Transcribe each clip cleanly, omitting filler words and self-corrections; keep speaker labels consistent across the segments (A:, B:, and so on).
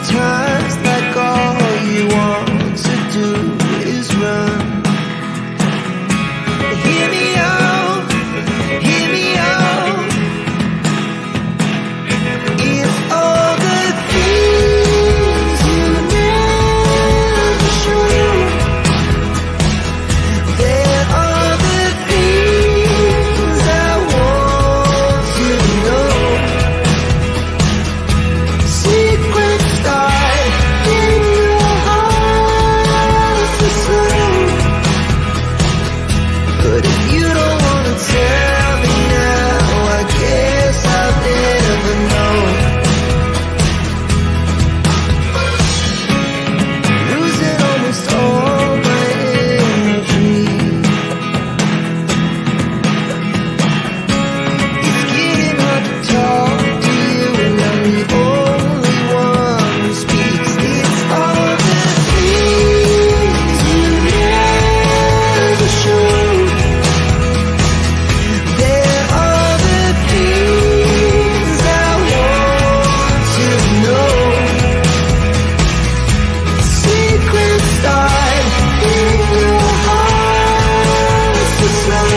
A: Sometimes like all you want to do is run. Hear me out, hear me out. If all the things you never show, there are the things I want you to know. Secrets start in your heart to slow. But if you don't want to tell me now, I guess I'll never know. Losing almost all my energy. It's getting hard to talk to you, and I'm the only one who speaks. It's all the things you never show. There are the things I want to know. Secrets start in your heart to slow.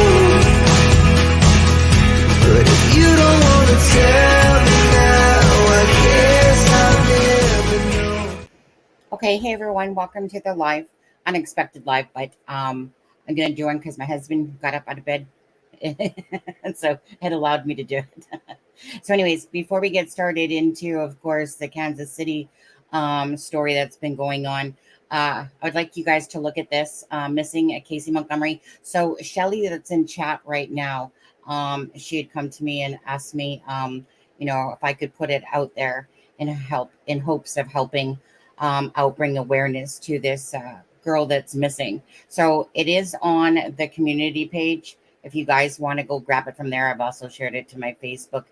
A: But if you don't want to tell me now, I guess I'll never know.
B: Okay, hey everyone, welcome to the live, unexpected live, but I'm gonna do one because my husband got up out of bed, and so it allowed me to do it. So, anyways, before we get started into, of course, the Kansas City story that's been going on, I would like you guys to look at this missing at Casey Montgomery. So, Shelly, that's in chat right now, she had come to me and asked me, if I could put it out there in hopes of helping out bring awareness to this girl that's missing. So it is on the community page. If you guys want to go grab it from there, I've also shared it to my Facebook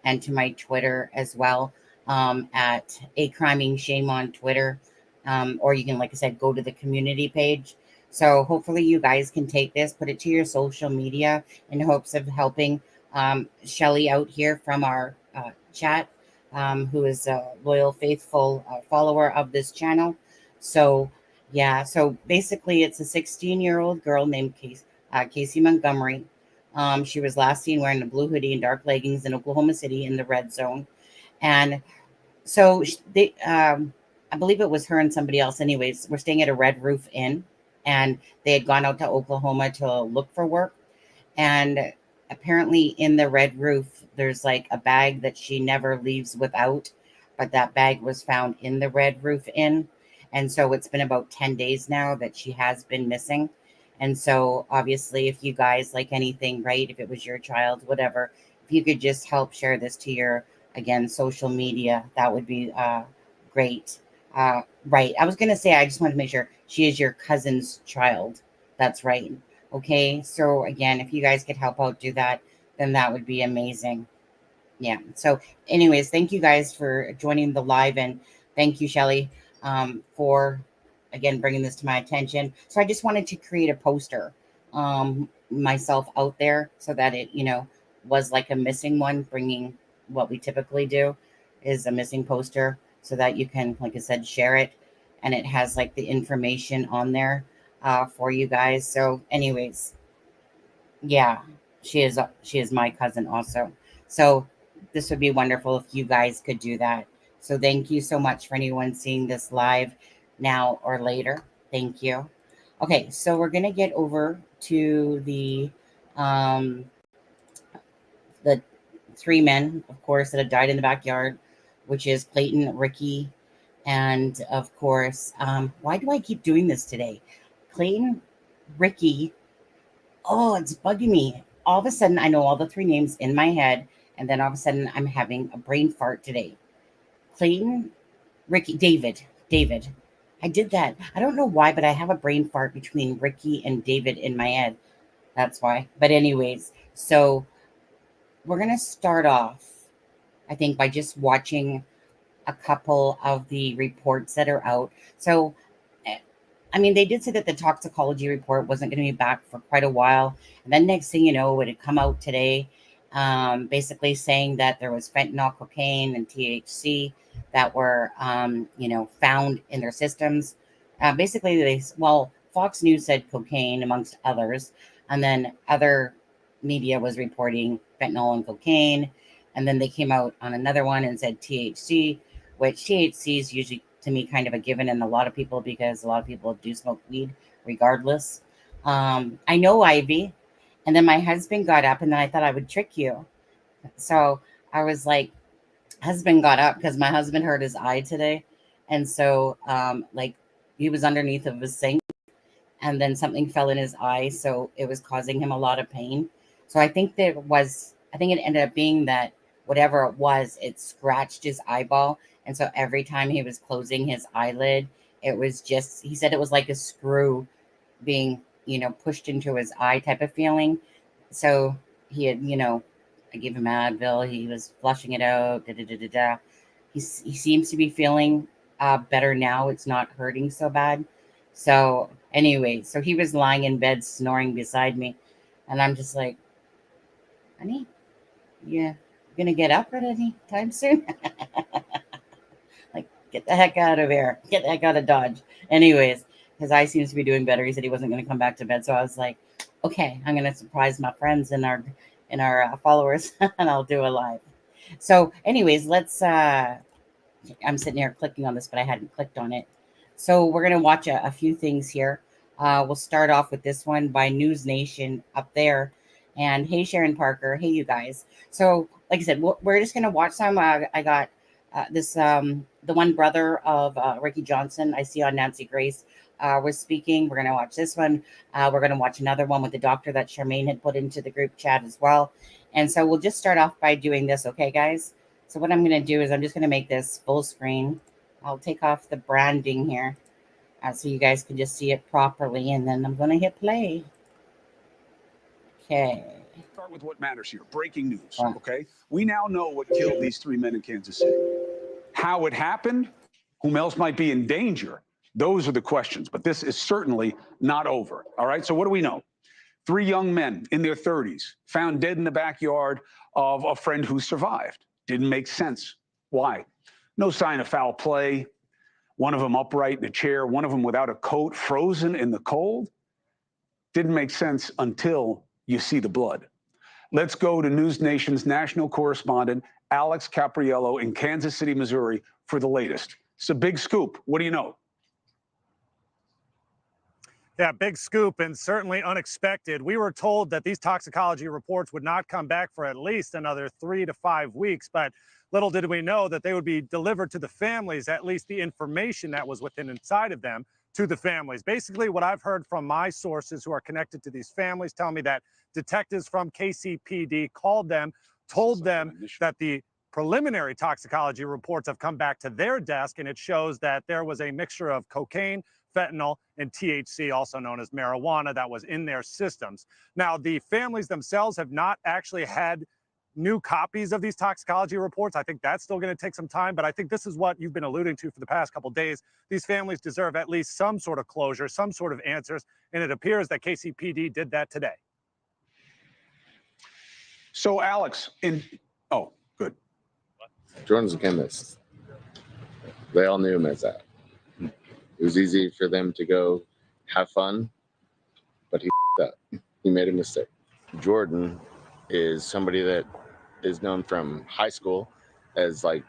B: and to my Twitter as well, at A Criming Shame on Twitter. Or you can, like I said, go to the community page. So hopefully you guys can take this, put it to your social media in hopes of helping Shelly out here from our chat, who is a loyal, faithful follower of this channel. So, yeah, so basically it's a 16-year-old girl named Casey Montgomery. She was last seen wearing a blue hoodie and dark leggings in Oklahoma City in the red zone. And so they, I believe it was her and somebody else anyways, were staying at a Red Roof Inn, and they had gone out to Oklahoma to look for work. And apparently in the Red Roof, there's like a bag that she never leaves without, but that bag was found in the Red Roof Inn. And so it's been about 10 days now that she has been missing. And so obviously, if you guys like anything, right, if it was your child, whatever, if you could just help share this to your, again, social media, that would be great. Right. I was going to say, I just wanted to make sure she is your cousin's child. That's right. Okay. So again, if you guys could help out do that, then that would be amazing. Yeah. So anyways, thank you guys for joining the live, and thank you, Shelly, for, again, bringing this to my attention. So I just wanted to create a poster myself out there so that it, was like a missing one, bringing what we typically do is a missing poster so that you can, like I said, share it. And it has like the information on there for you guys. So anyways, yeah, she is my cousin also. So this would be wonderful if you guys could do that. So thank you so much for anyone seeing this live now or later. Thank you. Okay, so we're gonna get over to the three men, of course, that have died in the backyard, which is Clayton, Ricky, and of course, why do I keep doing this today? Clayton, Ricky. Oh, it's bugging me. All of a sudden, I know all the three names in my head, and then all of a sudden, I'm having a brain fart today. Clayton, Ricky, David. I did that. I don't know why, but I have a brain fart between Ricky and David in my head. That's why. But anyways, so we're going to start off, I think, by just watching a couple of the reports that are out. So, I mean, they did say that the toxicology report wasn't going to be back for quite a while. And then next thing you know, it had come out today, basically saying that there was fentanyl, cocaine, and THC that were, found in their systems. Basically, Fox News said cocaine amongst others, and then other media was reporting fentanyl and cocaine, and then they came out on another one and said THC, which THC is usually to me kind of a given in a lot of people because a lot of people do smoke weed regardless. I know Ivy, and then my husband got up, and then I thought I would trick you, so I was like, husband got up because my husband hurt his eye today, and so he was underneath of his sink, and then something fell in his eye, so it was causing him a lot of pain. So I think it ended up being that whatever it was, it scratched his eyeball, and so every time he was closing his eyelid, it was just, he said it was like a screw being pushed into his eye type of feeling. So he had, I gave him Advil. He was flushing it out. Da, da, da, da, da. He seems to be feeling better now. It's not hurting so bad. So anyway, so he was lying in bed snoring beside me, and I'm just like, honey, you gonna get up at any time soon? Like, get the heck out of here. Get the heck out of Dodge. Anyways, his eye seems to be doing better. He said he wasn't going to come back to bed. So I was like, okay, I'm going to surprise my friends and our followers, and I'll do a live. So anyways, let's, I'm sitting here clicking on this, but I hadn't clicked on it. So we're going to watch a few things here. We'll start off with this one by News Nation up there. And hey, Sharon Parker. Hey, you guys. So like I said, we're just going to watch some. I got this, the one brother of Ricky Johnson I see on Nancy Grace was speaking. We're going to watch this one. We're going to watch another one with the doctor that Charmaine had put into the group chat as well. And so we'll just start off by doing this. Okay, guys. So what I'm going to do is I'm just going to make this full screen. I'll take off the branding here so you guys can just see it properly. And then I'm going to hit play. Okay.
C: Start with what matters here. Breaking news, okay? We now know what killed these 3 men in Kansas City. How it happened, whom else might be in danger, those are the questions. But this is certainly not over, all right? So what do we know? 3 young men in their 30s found dead in the backyard of a friend who survived. Didn't make sense. Why? No sign of foul play. One of them upright in a chair, one of them without a coat, frozen in the cold. Didn't make sense until you see the blood. Let's go to News Nation's national correspondent, Alex Capriello in Kansas City, Missouri, for the latest. It's a big scoop. What do you know?
D: Yeah, big scoop and certainly unexpected. We were told that these toxicology reports would not come back for at least another 3 to 5 weeks, but little did we know that they would be delivered to the families, at least the information that was within inside of them to the families. Basically, what I've heard from my sources who are connected to these families tell me that detectives from KCPD called them, told them that the preliminary toxicology reports have come back to their desk, and it shows that there was a mixture of cocaine, fentanyl, and THC, also known as marijuana, that was in their systems. Now, the families themselves have not actually had new copies of these toxicology reports. I think that's still going to take some time, but I think this is what you've been alluding to for the past couple of days. These families deserve at least some sort of closure, some sort of answers, and it appears that KCPD did that today.
C: So, Alex, oh, good.
E: Jordan's a chemist. They all knew him as that. It was easy for them to go have fun, but he up. He made a mistake. Jordan is somebody that is known from high school as like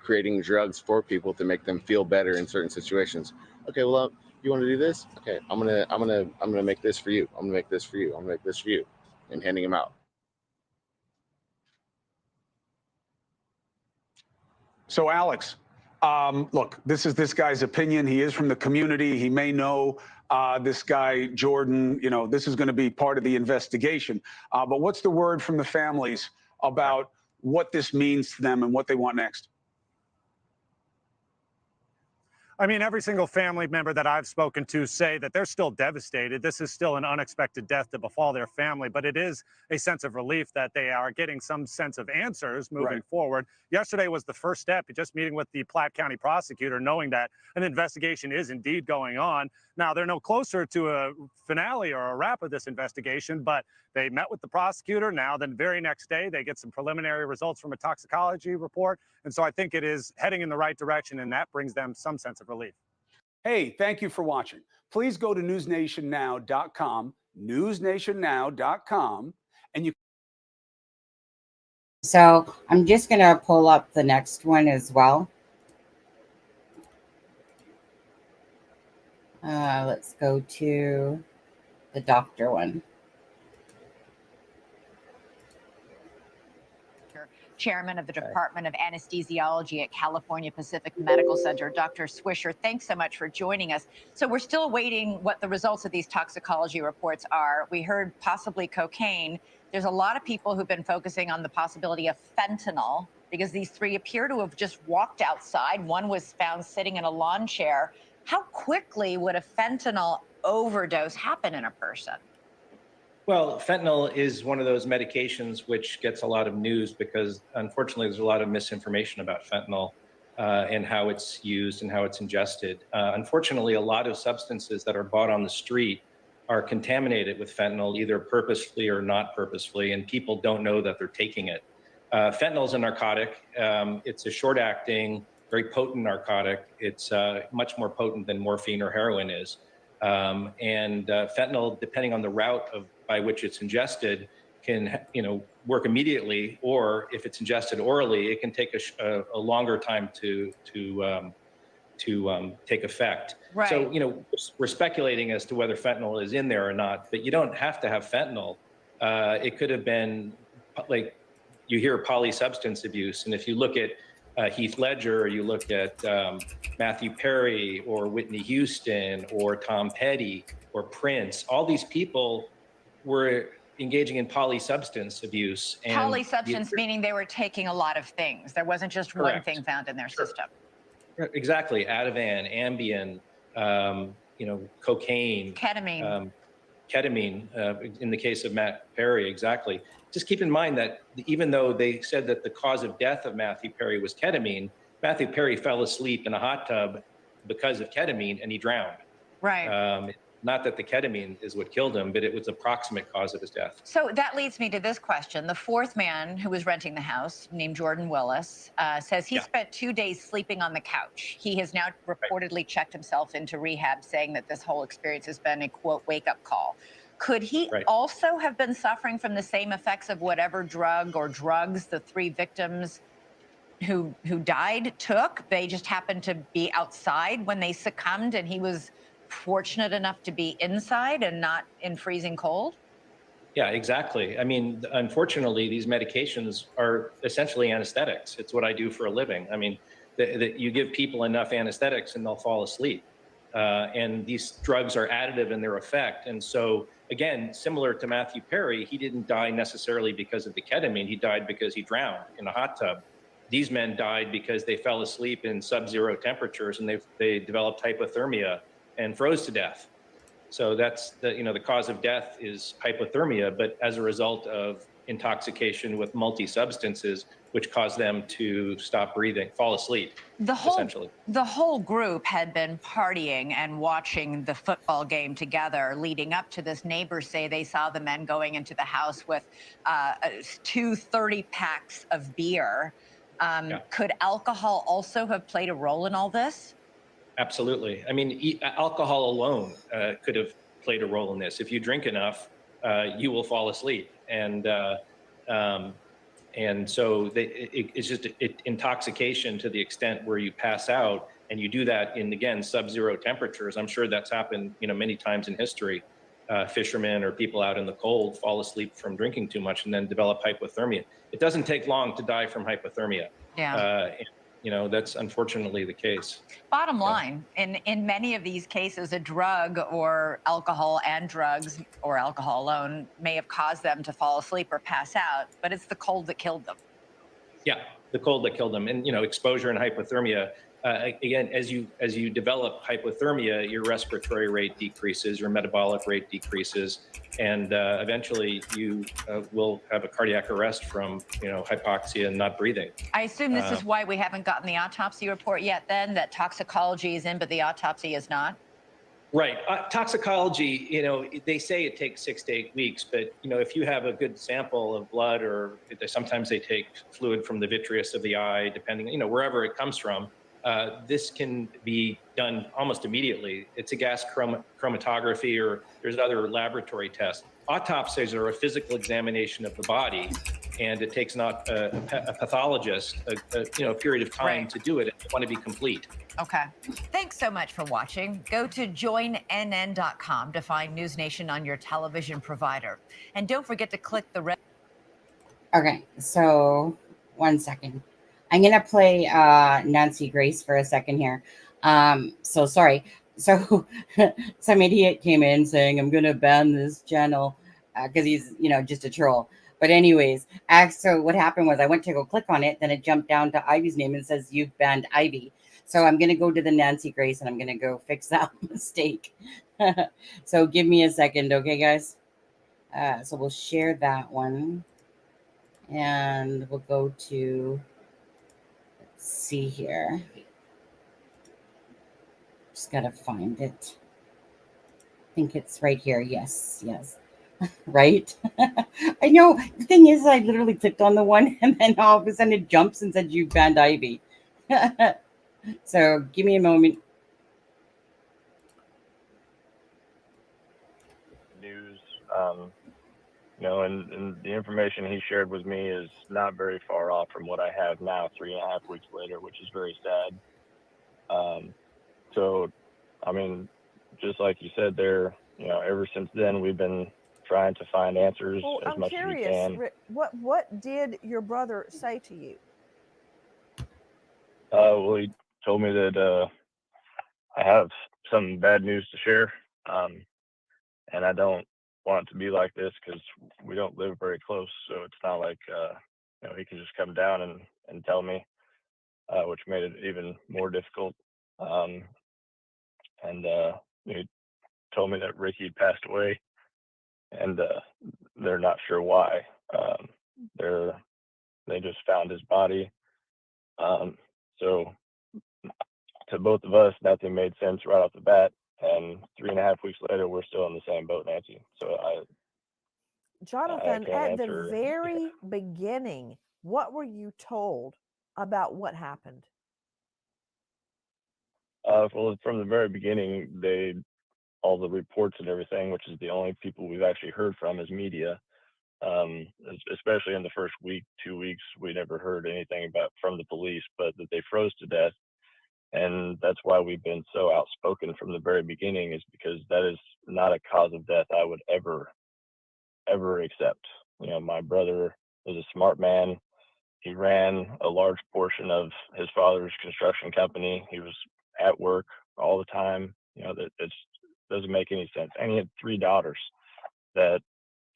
E: creating drugs for people to make them feel better in certain situations. Okay, well, you want to do this? Okay, I'm gonna make this for you. I'm gonna make this for you. I'm gonna make this for you, and handing him out.
C: So, Alex, look, this is this guy's opinion. He is from the community. He may know this guy, Jordan. You know, this is going to be part of the investigation. But what's the word from the families about what this means to them and what they want next?
D: I mean, every single family member that I've spoken to say that they're still devastated. This is still an unexpected death to befall their family, but it is a sense of relief that they are getting some sense of answers moving forward. Yesterday was the first step, just meeting with the Platte County prosecutor, knowing that an investigation is indeed going on. Now, they're no closer to a finale or a wrap of this investigation, but they met with the prosecutor. Now, the very next day, they get some preliminary results from a toxicology report. And so I think it is heading in the right direction, and that brings them some sense of relief.
C: Hey, thank you for watching. Please go to newsnationnow.com, newsnationnow.com, and you.
B: So I'm just going to pull up the next one as well. Let's go to the doctor one.
F: Chairman of the Department of Anesthesiology at California Pacific Medical Center. Dr. Swisher, thanks so much for joining us. So we're still awaiting what the results of these toxicology reports are. We heard possibly cocaine. There's a lot of people who've been focusing on the possibility of fentanyl because these three appear to have just walked outside. One was found sitting in a lawn chair. How quickly would a fentanyl overdose happen in a person?
G: Well, fentanyl is one of those medications which gets a lot of news because, unfortunately, there's a lot of misinformation about fentanyl and how it's used and how it's ingested. Unfortunately, a lot of substances that are bought on the street are contaminated with fentanyl, either purposefully or not purposefully, and people don't know that they're taking it. Fentanyl is a narcotic. It's a short-acting, very potent narcotic. It's much more potent than morphine or heroin is. Fentanyl, depending on the route by which it's ingested, can work immediately, or if it's ingested orally, it can take a longer time to take effect.
F: Right.
G: So we're speculating as to whether fentanyl is in there or not, but you don't have to have fentanyl. It could have been like you hear polysubstance abuse, and if you look at Heath Ledger, or you look at Matthew Perry or Whitney Houston or Tom Petty or Prince, all these people were engaging in polysubstance abuse. And
F: polysubstance meaning they were taking a lot of things. There wasn't just
G: Correct.
F: one thing found in their system.
G: Exactly. Ativan, Ambien, cocaine.
F: Ketamine.
G: Ketamine, in the case of Matt Perry, exactly. Just keep in mind that even though they said that the cause of death of Matthew Perry was ketamine, Matthew Perry fell asleep in a hot tub because of ketamine and he drowned.
F: Right.
G: Not that the ketamine is what killed him, but it was the proximate cause of his death.
F: So that leads me to this question. The fourth man who was renting the house, named Jordan Willis, says he spent 2 days sleeping on the couch. He has now reportedly checked himself into rehab, saying that this whole experience has been a, quote, wake-up call. Could he also have been suffering from the same effects of whatever drug or drugs the three victims who died took? They just happened to be outside when they succumbed, and he was fortunate enough to be inside and not in freezing cold?
G: Yeah, exactly. I mean, unfortunately, these medications are essentially anesthetics. It's what I do for a living. I mean, you give people enough anesthetics and they'll fall asleep. And these drugs are additive in their effect. And so, again, similar to Matthew Perry, he didn't die necessarily because of the ketamine. He died because he drowned in a hot tub. These men died because they fell asleep in sub-zero temperatures and they developed hypothermia and froze to death. So that's the cause of death is hypothermia, but as a result of intoxication with multi-substances, which caused them to stop breathing, fall asleep, essentially.
F: The whole group had been partying and watching the football game together leading up to this. Neighbors say they saw the men going into the house with 2 30-packs of beer. Could alcohol also have played a role in all this? Absolutely. I mean, alcohol alone could have played a role in this. If you drink enough, you will fall asleep. And so it's just intoxication to the extent where you pass out, and you do that in, again, sub-zero temperatures. I'm sure that's happened, many times in history. Fishermen or people out in the cold fall asleep from drinking too much and then develop hypothermia. It doesn't take long to die from hypothermia. Yeah. That's unfortunately the case. Bottom line, in many of these cases, a drug or alcohol and drugs or alcohol alone may have caused them to fall asleep or pass out, but it's the cold that killed them. Yeah, the cold that killed them. And, exposure and hypothermia
G: again, as you develop hypothermia, your respiratory rate decreases, your metabolic rate decreases, and eventually you will have a cardiac arrest from hypoxia and not breathing.
F: I assume this is why we haven't gotten the autopsy report yet. Then that toxicology is in, but the autopsy is not.
G: Right. Toxicology, they say it takes 6 to 8 weeks, but, if you have a good sample of blood, or sometimes they take fluid from the vitreous of the eye, depending, wherever it comes from, this can be done almost immediately. It's a gas chromatography, or there's other laboratory tests. Autopsies are a physical examination of the body, and it takes not a pathologist a period of time to do it. If you want to be complete.
F: Okay. Thanks so much for watching. Go to joinnn.com to find News Nation on your television provider. And don't forget to click the red.
B: Okay, so 1 second. I'm going to play Nancy Grace for a second here. So sorry. So some idiot came in saying, I'm going to ban this channel because he's, just a troll. But anyways, so what happened was I went to go click on it. Then it jumped down to Ivy's name and says, you've banned Ivy. So I'm going to go to the Nancy Grace and I'm going to go fix that mistake. So give me a second. Okay, guys. So we'll share that one. And we'll go to, let's see here. Just got to find it. I think it's right here. Yes. Right? I know. The thing is, I literally clicked on the one and then all of a sudden it jumps and said, you banned Ivy. So give me a moment.
H: News, and the information he shared with me is not very far off from what I have now, 3.5 weeks later, which is very sad. So, I mean, just like you said there, ever since then we've been trying to find answers as much as we can.
I: What did your brother say to you?
H: Well, he told me that I have some bad news to share, and I don't want it to be like this because we don't live very close. So it's not like he can just come down and tell me, which made it even more difficult. And he told me that Ricky passed away, and they're not sure why. They just found his body. So to both of us, nothing made sense right off the bat. And 3.5 weeks later, we're still in the same boat, Nancy. So
I: Jonathan, at the very beginning, what were you told about what happened?
H: Well, from the very beginning, all the reports and everything, which is the only people we've actually heard from is media. Especially in the first week, 2 weeks, we never heard anything from the police, but that they froze to death. And that's why we've been so outspoken from the very beginning, is because that is not a cause of death I would ever accept. My brother was a smart man. He ran a large portion of his father's construction company. He was at work all the time. That doesn't make any sense. And he had 3 daughters that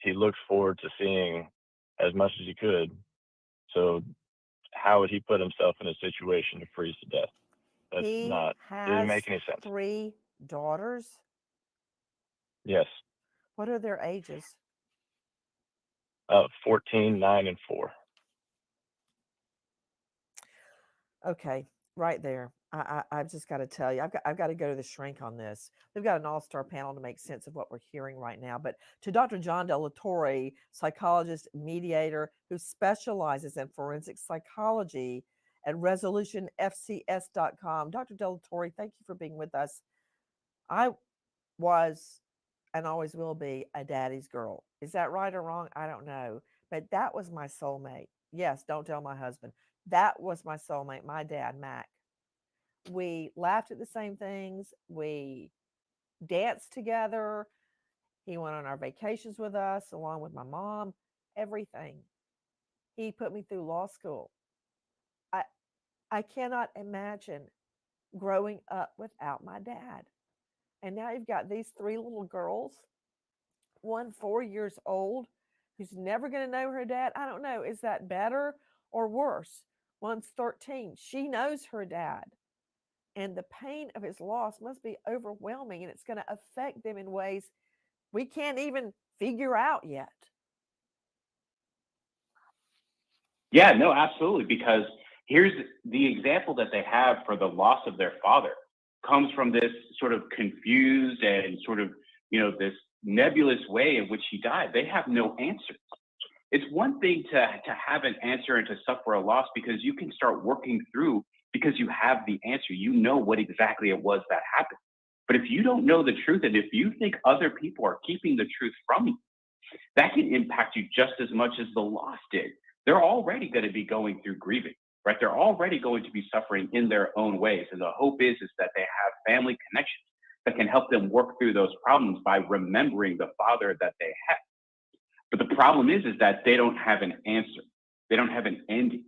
H: he looked forward to seeing as much as he could. So how would he put himself in a situation to freeze to death? Didn't make any sense.
I: 3 daughters?
H: Yes.
I: What are their ages?
H: 14, 9, and 4.
I: Okay, right there. I've just got to tell you, I've got to go to the shrink on this. We've got an all-star panel to make sense of what we're hearing right now. But to Dr. John Delatorre, psychologist, mediator, who specializes in forensic psychology at resolutionfcs.com. Dr. Delatorre, thank you for being with us. I was and always will be a daddy's girl. Is that right or wrong? I don't know. But that was my soulmate. Yes, don't tell my husband. That was my soulmate, my dad, Mac. We laughed at the same things. We danced together. He went on our vacations with us, along with my mom, everything. He put me through law school. I cannot imagine growing up without my dad. And now you've got these 3 little girls, one 4 years old, who's never going to know her dad. I don't know. Is that better or worse? One's 13. She knows her dad. And the pain of his loss must be overwhelming, and it's going to affect them in ways we can't even figure out yet.
J: Yeah, no, absolutely. Because here's the example that they have for the loss of their father comes from this sort of confused and sort of, this nebulous way in which he died. They have no answers. It's one thing to have an answer and to suffer a loss because you can start working through because you have the answer. You know what exactly it was that happened. But if you don't know the truth and if you think other people are keeping the truth from you, that can impact you just as much as the loss did. They're already going to be going through grieving, right? They're already going to be suffering in their own ways. And the hope is that they have family connections that can help them work through those problems by remembering the father that they have. But the problem is that they don't have an answer. They don't have an ending.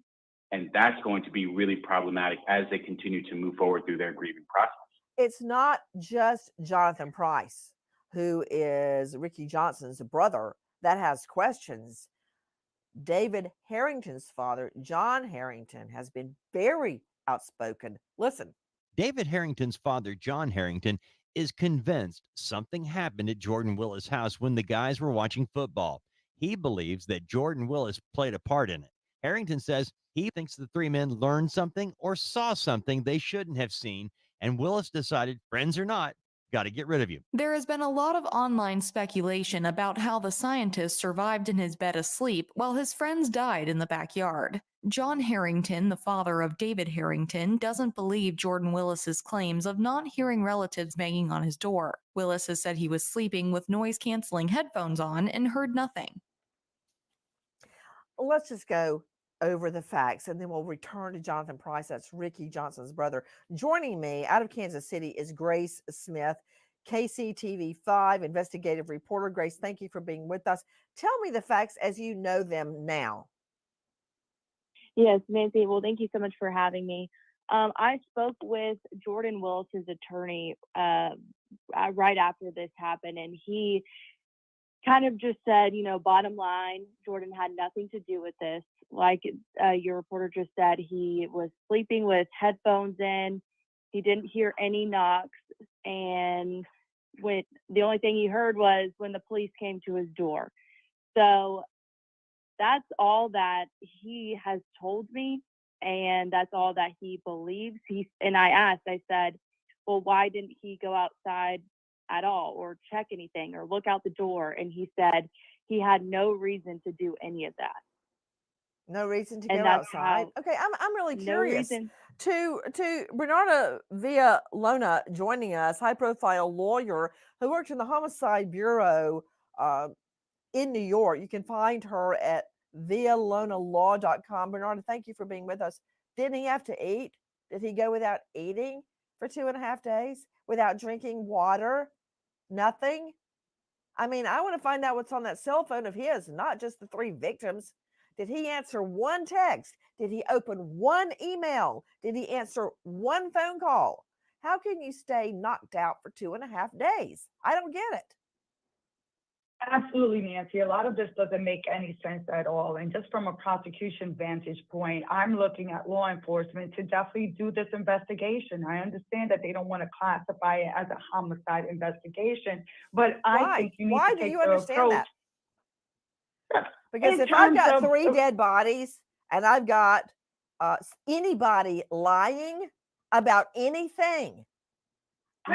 J: And that's going to be really problematic as they continue to move forward through their grieving process.
I: It's not just Jonathan Price, who is Ricky Johnson's brother, that has questions. David Harrington's father, John Harrington, has been very outspoken. Listen.
K: David Harrington's father, John Harrington, is convinced something happened at Jordan Willis' house when the guys were watching football. He believes that Jordan Willis played a part in it. Harrington says he thinks the three men learned something or saw something they shouldn't have seen, and Willis decided, friends or not, got to get rid of you.
L: There has been a lot of online speculation about how the scientist survived in his bed asleep while his friends died in the backyard. John Harrington, the father of David Harrington, doesn't believe Jordan Willis's claims of not hearing relatives banging on his door. Willis has said he was sleeping with noise-canceling headphones on and heard nothing.
I: Let's just go over the facts, and then we'll return to Jonathan Price. That's Ricky Johnson's brother. Joining me out of Kansas City is Grace Smith, KCTV5 investigative reporter. Grace, thank you for being with us. Tell me the facts as you know them now.
M: Yes, Nancy. Well, thank you so much for having me. I spoke with Jordan Willis's attorney right after this happened, and he kind of just said, bottom line, Jordan had nothing to do with this. Like your reporter just said, he was sleeping with headphones in. He didn't hear any knocks. And the only thing he heard was when the police came to his door. So that's all that he has told me. And that's all that he believes. And I said, well, why didn't he go outside at all or check anything or look out the door? And he said he had no reason to do any of that.
I: No reason to go outside. Okay, I'm really curious. To Bernarda Villalona joining us, high-profile lawyer who works in the Homicide Bureau in New York. You can find her at villalonalaw.com. Bernarda, thank you for being with us. Didn't he have to eat? Did he go without eating for 2.5 days? Without drinking water? Nothing? I mean, I want to find out what's on that cell phone of his, not just the 3 victims. Did he answer one text? Did he open one email? Did he answer one phone call? How can you stay knocked out for 2.5 days? I don't get it.
N: Absolutely, Nancy. A lot of this doesn't make any sense at all. And just from a prosecution vantage point, I'm looking at law enforcement to definitely do this investigation. I understand that they don't want to classify it as a homicide investigation, but I think you need to take the approach.
I: Because if I've got 3 dead bodies and I've got anybody lying about anything,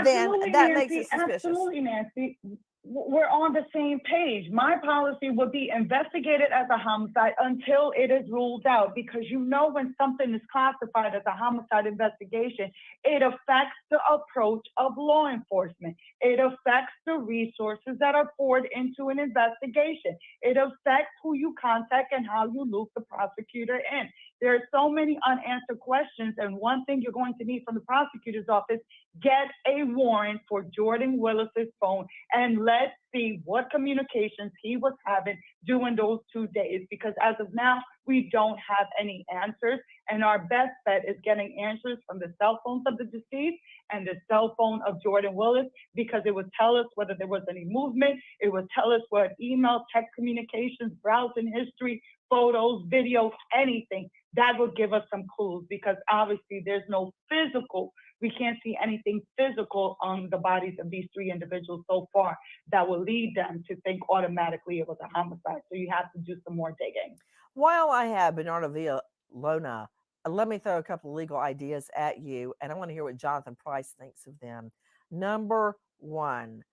I: then that makes it suspicious.
N: Absolutely, Nancy. We're on the same page. My policy would be investigated as a homicide until it is ruled out, because when something is classified as a homicide investigation, it affects the approach of law enforcement. It affects the resources that are poured into an investigation. It affects who you contact and how you loop the prosecutor in. There are so many unanswered questions, and one thing you're going to need from the prosecutor's office, get a warrant for Jordan Willis's phone and let's see what communications he was having during those 2 days, because as of now, we don't have any answers. And our best bet is getting answers from the cell phones of the deceased and the cell phone of Jordan Willis, because it would tell us whether there was any movement. It would tell us what email, text communications, browsing history, photos, videos, anything. That would give us some clues, because obviously there's no physical We can't see anything physical on the bodies of these three individuals so far that will lead them to think automatically it was a homicide. So you have to do some more digging.
I: While I have Bernardo Villalona, let me throw a couple of legal ideas at you, and I want to hear what Jonathan Price thinks of them. Number one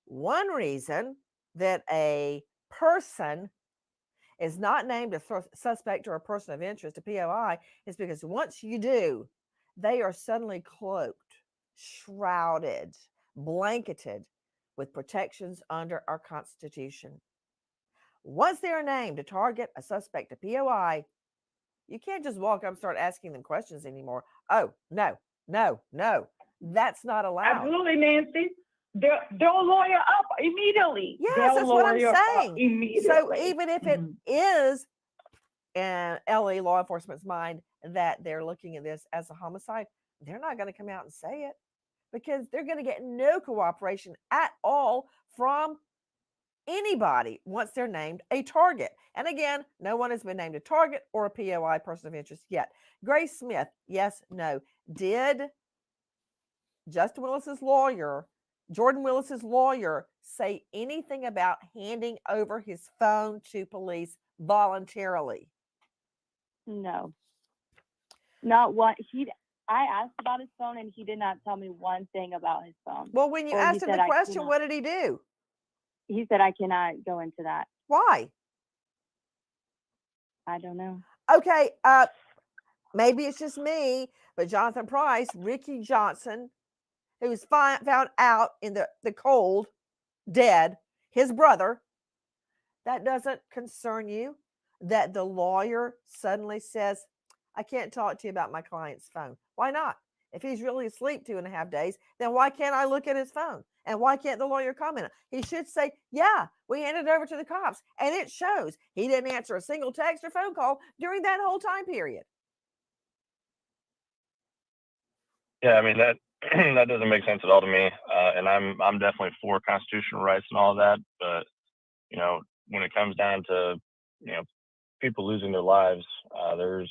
I: reason that a person is not named a suspect or a person of interest, a POI, is because once you do, they are suddenly cloaked, shrouded, blanketed with protections under our Constitution. Once they're named a target, a suspect, a POI, you can't just walk up and start asking them questions anymore. Oh, no. That's not allowed.
N: Absolutely, Nancy. They'll lawyer up immediately.
I: Yes,
N: They'll
I: that's what I'm
N: lawyer up
I: saying.
N: immediately.
I: So even if it is in LA law enforcement's mind that they're looking at this as a homicide, they're not going to come out and say it because they're going to get no cooperation at all from anybody once they're named a target. And again, no one has been named a target or a POI, person of interest, yet. Grace Smith, yes, no. Did Jordan Willis's lawyer, say anything about handing over his phone to police voluntarily?
M: No, not one. I asked about his phone, and he did not tell me one thing about his phone.
I: Well, when you
M: Or he
I: asked him
M: said,
I: the
M: "I
I: question,
M: cannot."
I: what did he do?
M: He said, "I cannot go into that."
I: Why?
M: I don't know.
I: Okay, maybe it's just me, but Jonathan Price, Ricky Johnson, who was found out in the cold, dead, his brother, that doesn't concern you that the lawyer suddenly says, I can't talk to you about my client's phone. Why not? If he's really asleep 2.5 days, then why can't I look at his phone? And why can't the lawyer comment? He should say, yeah, we handed it over to the cops. And it shows he didn't answer a single text or phone call during that whole time period.
H: Yeah, I mean that that doesn't make sense at all to me. And I'm definitely for constitutional rights and all that, but when it comes down to people losing their lives, there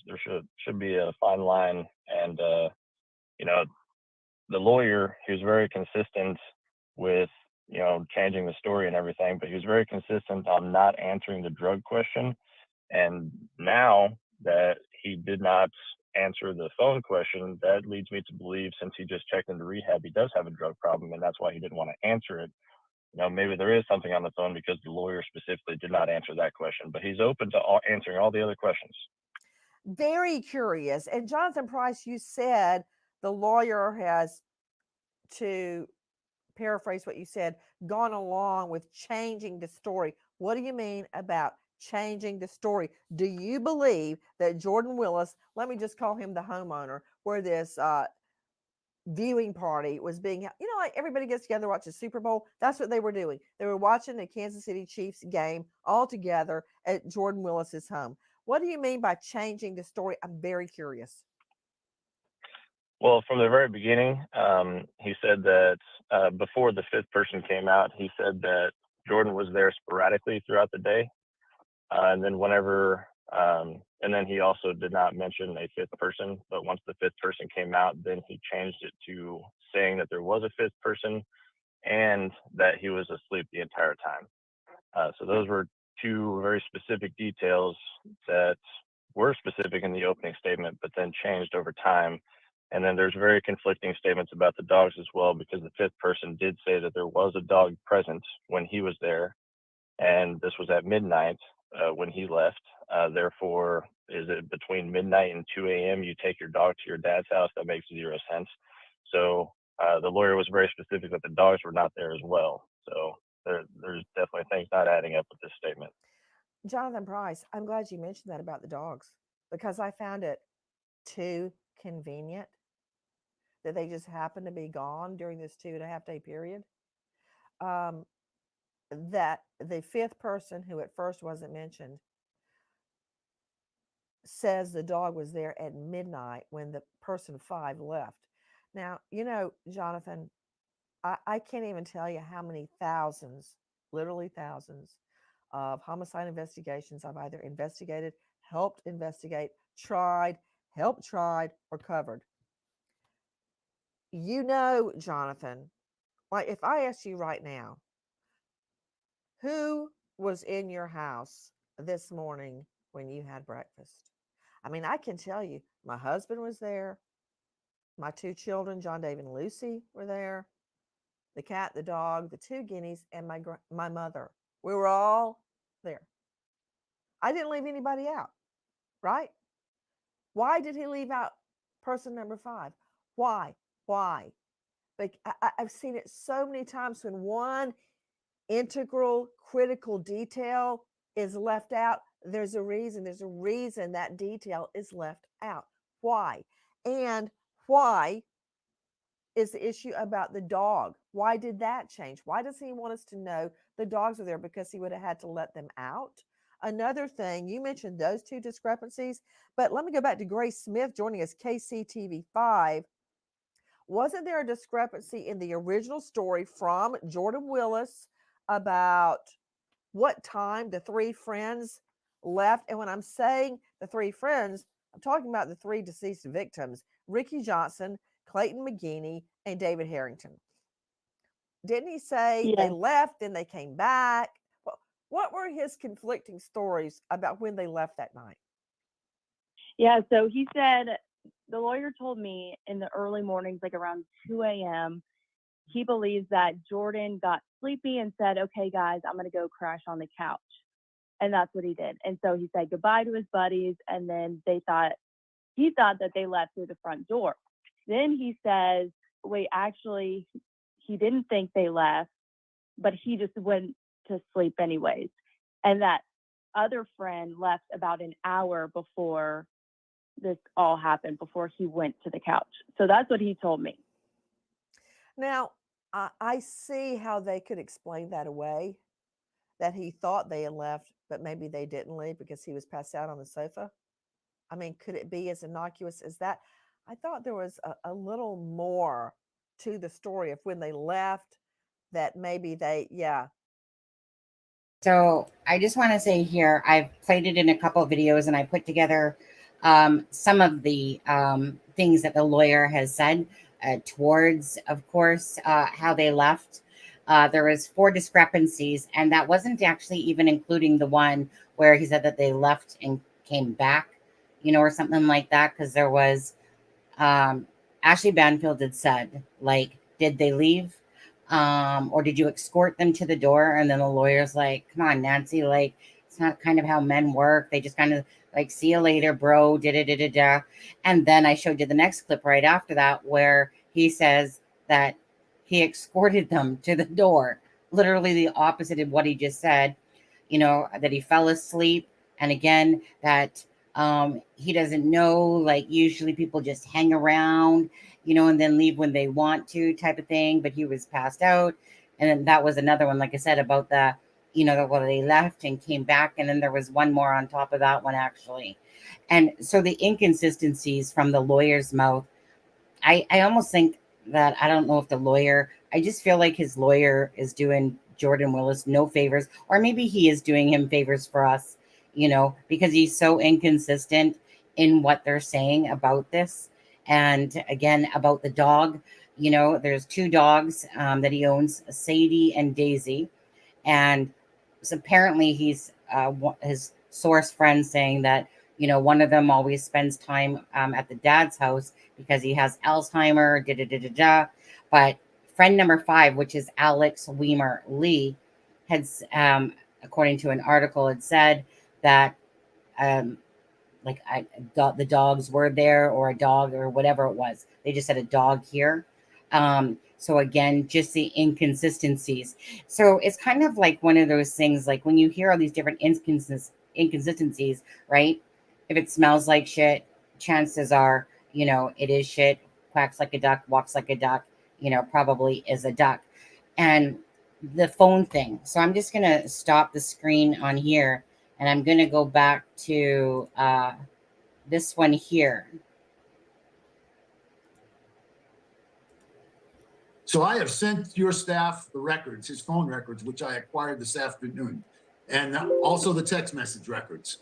H: should be a fine line. And the lawyer, he was very consistent with changing the story and everything, but he was very consistent on not answering the drug question. And now that he did not answer the phone question, that leads me to believe, since he just checked into rehab, he does have a drug problem, and that's why he didn't want to answer it. Maybe there is something on the phone because the lawyer specifically did not answer that question, but he's open to answering all the other questions.
I: Very curious. And Jonathan Price, you said the lawyer has, to paraphrase what you said, gone along with changing the story. What do you mean about changing the story? Do you believe that Jordan Willis, let me just call him the homeowner, where this viewing party was being, like everybody gets together to watch the Super Bowl? That's what they were doing. They were watching the Kansas City Chiefs game all together at Jordan Willis's home. What do you mean by changing the story? I'm very curious.
H: Well, from the very beginning, he said that before the fifth person came out, he said that Jordan was there sporadically throughout the day. And then he also did not mention a fifth person, but once the fifth person came out, then he changed it to saying that there was a fifth person and that he was asleep the entire time. So those were two very specific details that were specific in the opening statement, but then changed over time. And then there's very conflicting statements about the dogs as well, because the fifth person did say that there was a dog present when he was there, and this was at midnight when he left. Therefore, is it between midnight and 2 a.m. you take your dog to your dad's house? That makes zero sense. So the lawyer was very specific that the dogs were not there as well. So there's definitely things not adding up with this statement.
I: Jonathan Price, I'm glad you mentioned that about the dogs, because I found it too convenient that they just happened to be gone during this 2.5 day period. That the fifth person, who at first wasn't mentioned, says the dog was there at midnight when the person 5 left. Now, Jonathan, I can't even tell you how many thousands, literally thousands, of homicide investigations I've either investigated, helped investigate, helped tried, or covered. you know, Jonathan, like if I asked you right now, who was in your house this morning when you had breakfast? I mean, I can tell you, my husband was there. My two children, John, Dave, and Lucy, were there. The cat, the dog, the two guineas, and my mother. We were all there. I didn't leave anybody out, right? Why did he leave out person number 5? Why? Why? Like I've seen it so many times when one integral, critical detail is left out. There's a reason. There's a reason that detail is left out. Why? And why is the issue about the dog? Why did that change? Why does he want us to know the dogs are there? Because he would have had to let them out. Another thing, you mentioned those two discrepancies, but let me go back to Grace Smith joining us, KCTV5. Wasn't there a discrepancy in the original story from Jordan Willis about what time the three friends left? And when I'm saying the three friends, I'm talking about the three deceased victims, Ricky Johnson, Clayton McGreeney, and David Harrington. Didn't he say they left, then they came back? What were his conflicting stories about when they left that night?
M: Yeah, so he said, the lawyer told me in the early mornings, like around 2 a.m., he believes that Jordan got sleepy and said, okay, guys, I'm going to go crash on the couch. And that's what he did. And so he said goodbye to his buddies. And then he thought that they left through the front door. Then he says, wait, actually, he didn't think they left, but he just went to sleep anyways. And that other friend left about an hour before this all happened, before he went to the couch. So that's what he told me.
I: Now, I see how they could explain that away, that he thought they had left, but maybe they didn't leave because he was passed out on the sofa. I mean, could it be as innocuous as that? I thought there was a little more to the story of when they left, that maybe
B: So I just want to say here, I've played it in a couple of videos and I put together some of the things that the lawyer has said towards, of course, how they left. There was 4 discrepancies, and that wasn't actually even including the one where he said that they left and came back, or something like that, because there was Ashley Banfield had said, like, did they leave? Or did you escort them to the door? And then the lawyer's like, come on, Nancy, like, it's not kind of how men work. They just kind of like, see you later, bro, da-da-da-da-da. And then I showed you the next clip right after that, where he says that he escorted them to the door, literally the opposite of what he just said, that he fell asleep. And again, that he doesn't know, like, usually people just hang around, and then leave when they want to, type of thing. But he was passed out. And then that was another one, like I said, about the, well, they left and came back. And then there was one more on top of that one, actually. And so the inconsistencies from the lawyer's mouth, I almost think that, I don't know if the lawyer, I just feel like his lawyer is doing Jordan Willis no favors, or maybe he is doing him favors for us, because he's so inconsistent in what they're saying about this. And again, about the dog, there's 2 dogs that he owns, Sadie and Daisy. And so apparently he's his source friend saying that, one of them always spends time at the dad's house because he has Alzheimer, da-da-da-da-da. But friend number 5, which is Alex Weimer Lee, had, according to an article, had said that like the dogs were there, or a dog, or whatever it was. They just said a dog here. So again, just the inconsistencies. So it's kind of like one of those things, like when you hear all these different inconsistencies, right? If it smells like shit, chances are, it is shit. Quacks like a duck, walks like a duck, probably is a duck. And the phone thing. So I'm just going to stop the screen on here, and I'm going to go back to this one here.
O: So I have sent your staff the records, his phone records, which I acquired this afternoon, and also the text message records.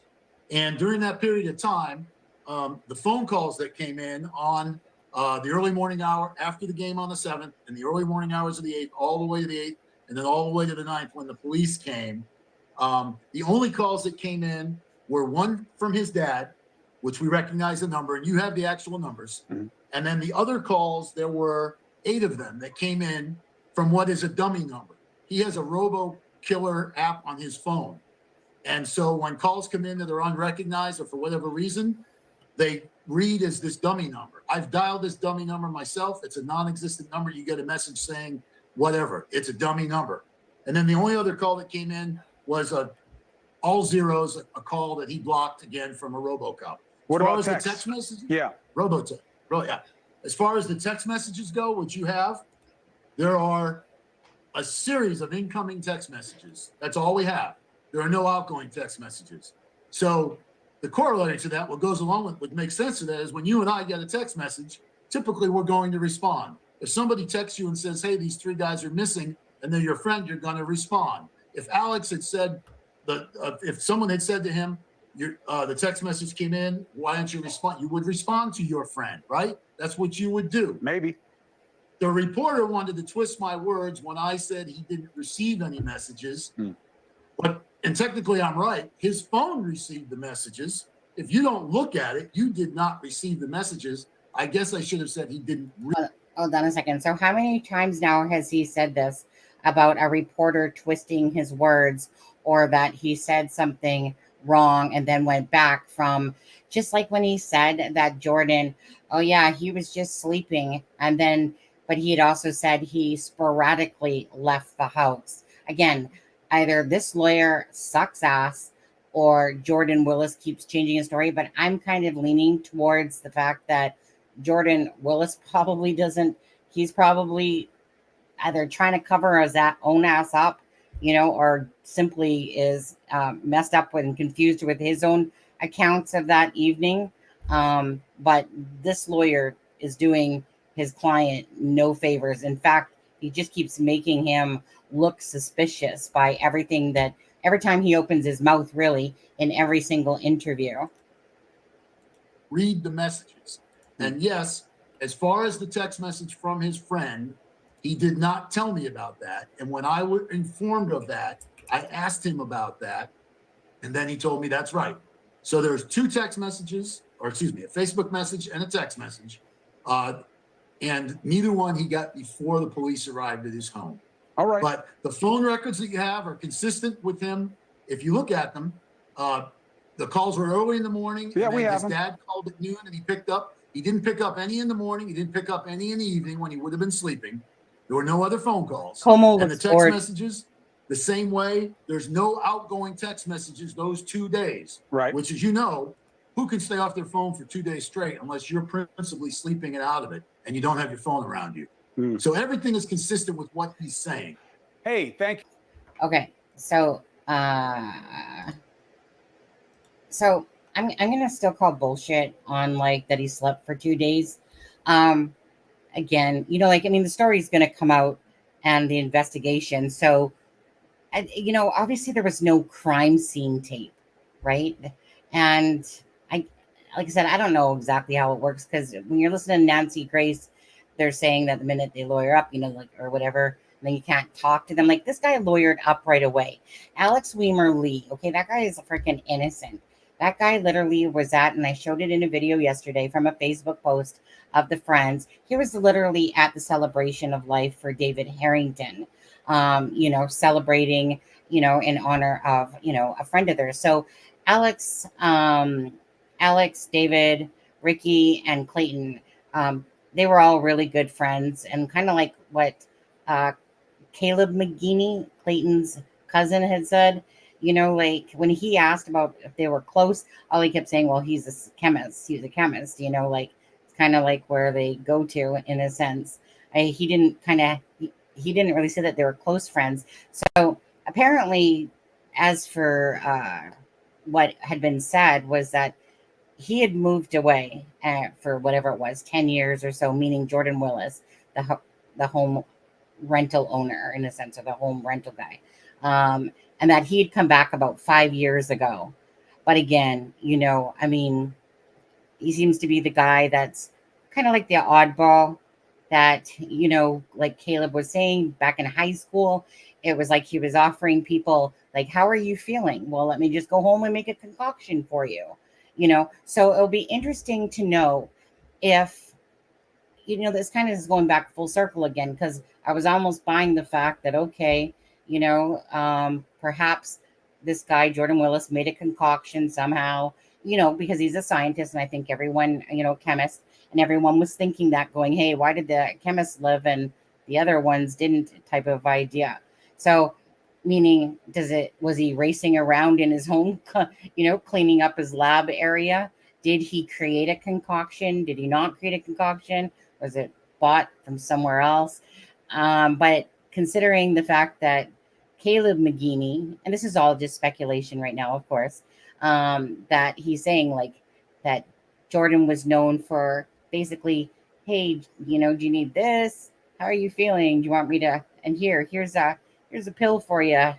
O: And during that period of time, the phone calls that came in on the early morning hour after the game on the 7th, and the early morning hours of the 8th, all the way to the 8th, and then all the way to the 9th when the police came. The only calls that came in were one from his dad, which we recognize the number, and you have the actual numbers.
C: Mhm.
O: And then the other calls, there were 8 of them that came in from what is a dummy number. He has a robo killer app on his phone. And so when calls come in that are unrecognized or for whatever reason, they read as this dummy number. I've dialed this dummy number myself. It's a non-existent number. You get a message saying whatever. It's a dummy number. And then the only other call that came in was all zeros, a call that he blocked again from a robocop.
C: What
O: as far
C: about
O: as
C: text?
O: the text messages?
C: Yeah.
O: Robotech. Yeah. As far as the text messages go, which you have, there are a series of incoming text messages. That's all we have. There are no outgoing text messages. So the corollary to that, what goes along with what makes sense of that is when you and I get a text message, typically we're going to respond. If somebody texts you and says, hey, these 3 guys are missing, and they're your friend, you're going to respond. If Alex had said, if someone had said to him, the text message came in, why don't you respond? You would respond to your friend, right? That's what you would do.
C: Maybe.
O: The reporter wanted to twist my words when I said he didn't receive any messages. And technically I'm right. His phone received the messages. If you don't look at it, you did not receive the messages. I guess I should have said he didn't.
B: Hold on a second. So how many times now has he said this about a reporter twisting his words, or that he said something wrong and then went back from, just like when he said that Jordan, oh yeah, he was just sleeping, and then, but he had also said he sporadically left the house. Again, either this lawyer sucks ass or Jordan Willis keeps changing his story, but I'm kind of leaning towards the fact that Jordan Willis probably doesn't, he's probably either trying to cover his own ass up, or simply is messed up with and confused with his own accounts of that evening. But this lawyer is doing his client no favors. In fact, he just keeps making him look suspicious by every time he opens his mouth, really, in every single interview.
O: Read the messages. And yes, as far as the text message from his friend, he did not tell me about that. And when I was informed of that, I asked him about that. And then he told me that's right. So there's 2 text messages, or excuse me, a Facebook message and a text message. And neither one he got before the police arrived at his home.
C: All right.
O: But the phone records that you have are consistent with him. If you look at them, the calls were early in the morning.
C: Yeah,
O: and
C: we
O: then
C: have
O: his
C: them.
O: dad called at noon and he picked up. He didn't pick up any in the morning. He didn't pick up any in the evening when he would have been sleeping. There were no other phone calls.
B: Como
O: And the
B: looks
O: text
B: bored.
O: messages, the same way. There's no outgoing text messages those 2 days.
C: Right.
O: Which, as you know, who can stay off their phone for 2 days straight unless you're principally sleeping it out of it and you don't have your phone around you? So everything is consistent with what he's saying.
C: Hey, thank you.
B: Okay, so I'm gonna still call bullshit on like that he slept for 2 days. Again, the story's gonna come out and the investigation. So, obviously there was no crime scene tape, right? And like I said, I don't know exactly how it works, because when you're listening to Nancy Grace, they're saying that the minute they lawyer up, or whatever, then you can't talk to them. Like, this guy lawyered up right away. Alex Weimer Lee, okay, that guy is freaking innocent. That guy literally was and I showed it in a video yesterday from a Facebook post of the friends. He was literally at the celebration of life for David Harrington, celebrating, in honor of, a friend of theirs. So Alex, David, Ricky, and Clayton, they were all really good friends, and kind of like what Caleb McGreeney, Clayton's cousin, had said. Like when he asked about if they were close, all he kept saying, well, he's a chemist. He's a chemist, like it's kind of like where they go to in a sense. He didn't really say that they were close friends. So apparently, as for what had been said, was that he had moved away for whatever it was, 10 years or so, meaning Jordan Willis, the home rental owner, in a sense, or the home rental guy. And that he had come back about 5 years ago. But again, he seems to be the guy that's kind of like the oddball that, like Caleb was saying back in high school. It was like he was offering people, like, how are you feeling? Well, let me just go home and make a concoction for you. So it'll be interesting to know if, this kind of is going back full circle again, because I was almost buying the fact that, okay, perhaps this guy, Jordan Willis, made a concoction somehow, because he's a scientist. And I think everyone, chemist, and everyone was thinking that, going, hey, why did the chemist live and the other ones didn't, type of idea. So, meaning, was he racing around in his home, cleaning up his lab area? Did he create a concoction? Did he not create a concoction? Was it bought from somewhere else? But considering the fact that Caleb McGreeney, and this is all just speculation right now, of course, that he's saying, like, that Jordan was known for basically, hey, do you need this? How are you feeling? Do you want me to? And here's a pill for you.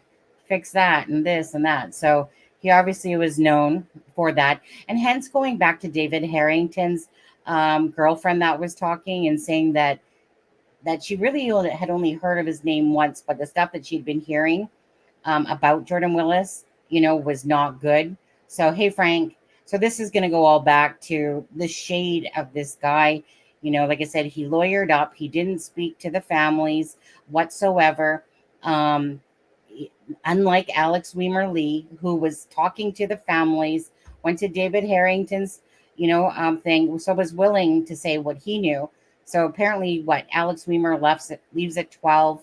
B: Fix that and this and that. So he obviously was known for that. And hence, going back to David Harrington's girlfriend that was talking and saying that she really had only heard of his name once, but the stuff that she'd been hearing about Jordan Willis, was not good. So, hey, Frank. So this is going to go all back to the shade of this guy. Like I said, he lawyered up. He didn't speak to the families whatsoever. Unlike Alex Weimer Lee, who was talking to the families, went to David Harrington's, thing, so was willing to say what he knew. So apparently, Alex Weimer leaves at 12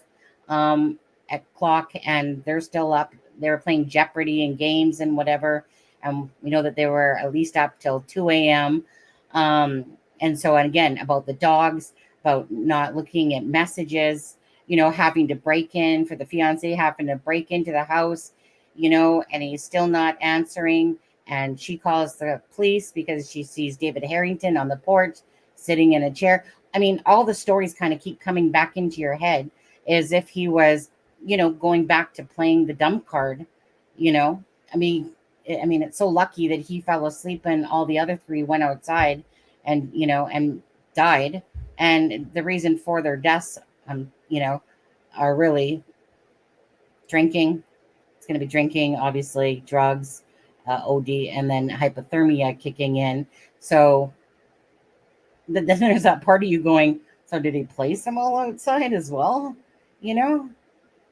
B: o'clock, and they're still up. They were playing Jeopardy and games and whatever. And we know that they were at least up till 2 a.m. And so, again, about the dogs, about not looking at messages, having to break in for the fiance, having to break into the house, and he's still not answering. And she calls the police because she sees David Harrington on the porch sitting in a chair. I mean, all the stories kind of keep coming back into your head as if he was, going back to playing the dump card, I mean, it's so lucky that he fell asleep and all the other three went outside and, and died. And the reason for their deaths, are really drinking. It's going to be drinking, obviously, drugs, OD, and then hypothermia kicking in. So then there's that part of you going, so did he place them all outside as well?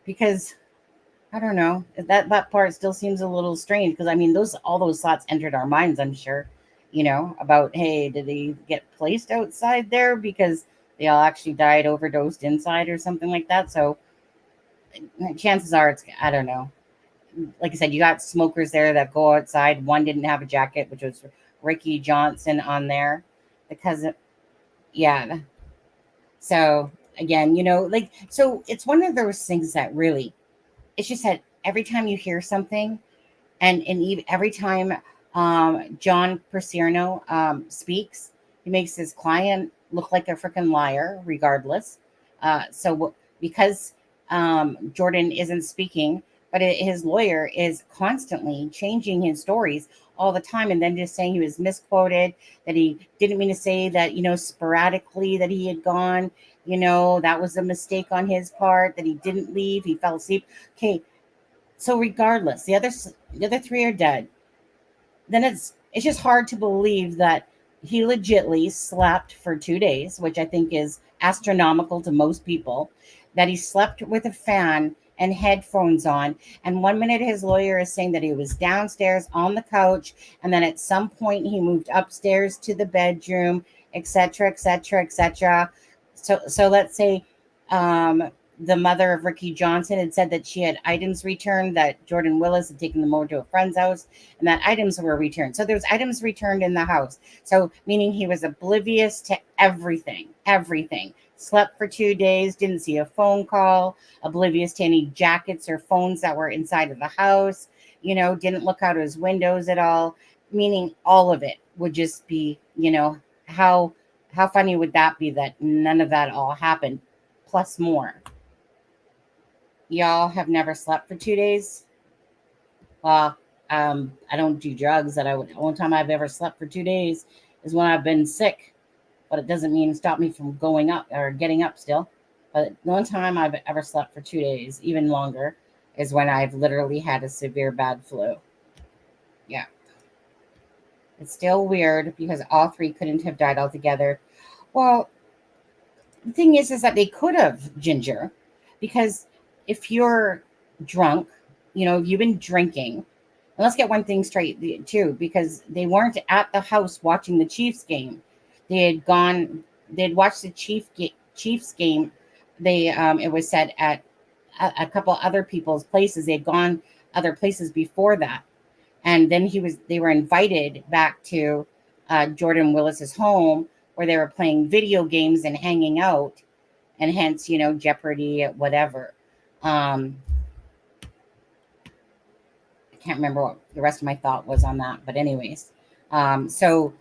B: Because I don't know, that part still seems a little strange, because all those thoughts entered our minds, I'm sure, about, hey, did he get placed outside there because they all actually died overdosed inside or something like that? So chances are I don't know. Like I said, you got smokers there that go outside. One didn't have a jacket, which was Ricky Johnson on there, because yeah. So again, so it's one of those things that really, it's just that every time you hear something, and every time John Percerno speaks, he makes his client look like a freaking liar, regardless. So because Jordan isn't speaking, but his lawyer is constantly changing his stories all the time, and then just saying he was misquoted, that he didn't mean to say that, sporadically that he had gone, that was a mistake on his part, that he didn't leave, he fell asleep. Okay, so regardless, the other three are dead. Then it's just hard to believe that he legitly slept for 2 days, which I think is astronomical to most people, that he slept with a fan and headphones on. And 1 minute his lawyer is saying that he was downstairs on the couch, and then at some point he moved upstairs to the bedroom, etc., etc., etc. So let's say the mother of Ricky Johnson had said that she had items returned, that Jordan Willis had taken them over to a friend's house, and that items were returned. So there's items returned in the house. So meaning he was oblivious to everything. Slept for 2 days, didn't see a phone call, oblivious to any jackets or phones that were inside of the house, didn't look out his windows at all, meaning all of it would just be, how funny would that be that none of that all happened, plus more. Y'all have never slept for 2 days? Well, I don't do drugs. The only time I've ever slept for 2 days is when I've been sick. but it doesn't mean stop me from going up or getting up still. But the only time I've ever slept for 2 days, even longer, is when I've literally had a severe bad flu. Yeah. It's still weird because all three couldn't have died altogether. Well, the thing is that they could have, Ginger, because if you're drunk, you've been drinking. And let's get one thing straight, too, because they weren't at the house watching the Chiefs game. They'd watched the Chiefs game. It was said at a couple other people's places. They'd gone other places before that. And then they were invited back to Jordan Willis's home where they were playing video games and hanging out, and hence, Jeopardy, whatever. I can't remember what the rest of my thought was on that, but anyways, so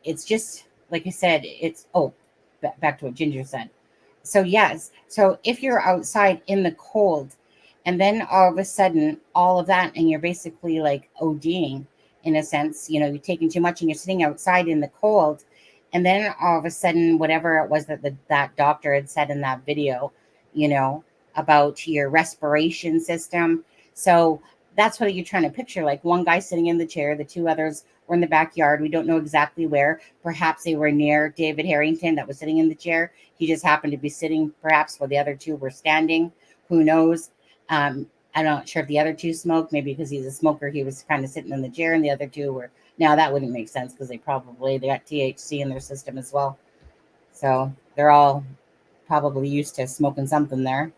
B: it's just like I said. Back to what Ginger said. So yes, so if you're outside in the cold, and then all of a sudden, all of that, and you're basically like ODing in a sense, you're taking too much and you're sitting outside in the cold. And then all of a sudden, whatever it was that doctor had said in that video, about your respiration system. So that's what you're trying to picture. Like one guy sitting in the chair, the two others were in the backyard. We don't know exactly where. Perhaps they were near David Harrington that was sitting in the chair. He just happened to be sitting perhaps while the other two were standing. Who knows? I'm not sure if the other two smoked, maybe because he's a smoker, he was kind of sitting in the chair, and the other two were. Now that wouldn't make sense because they got THC in their system as well. So they're all probably used to smoking something there.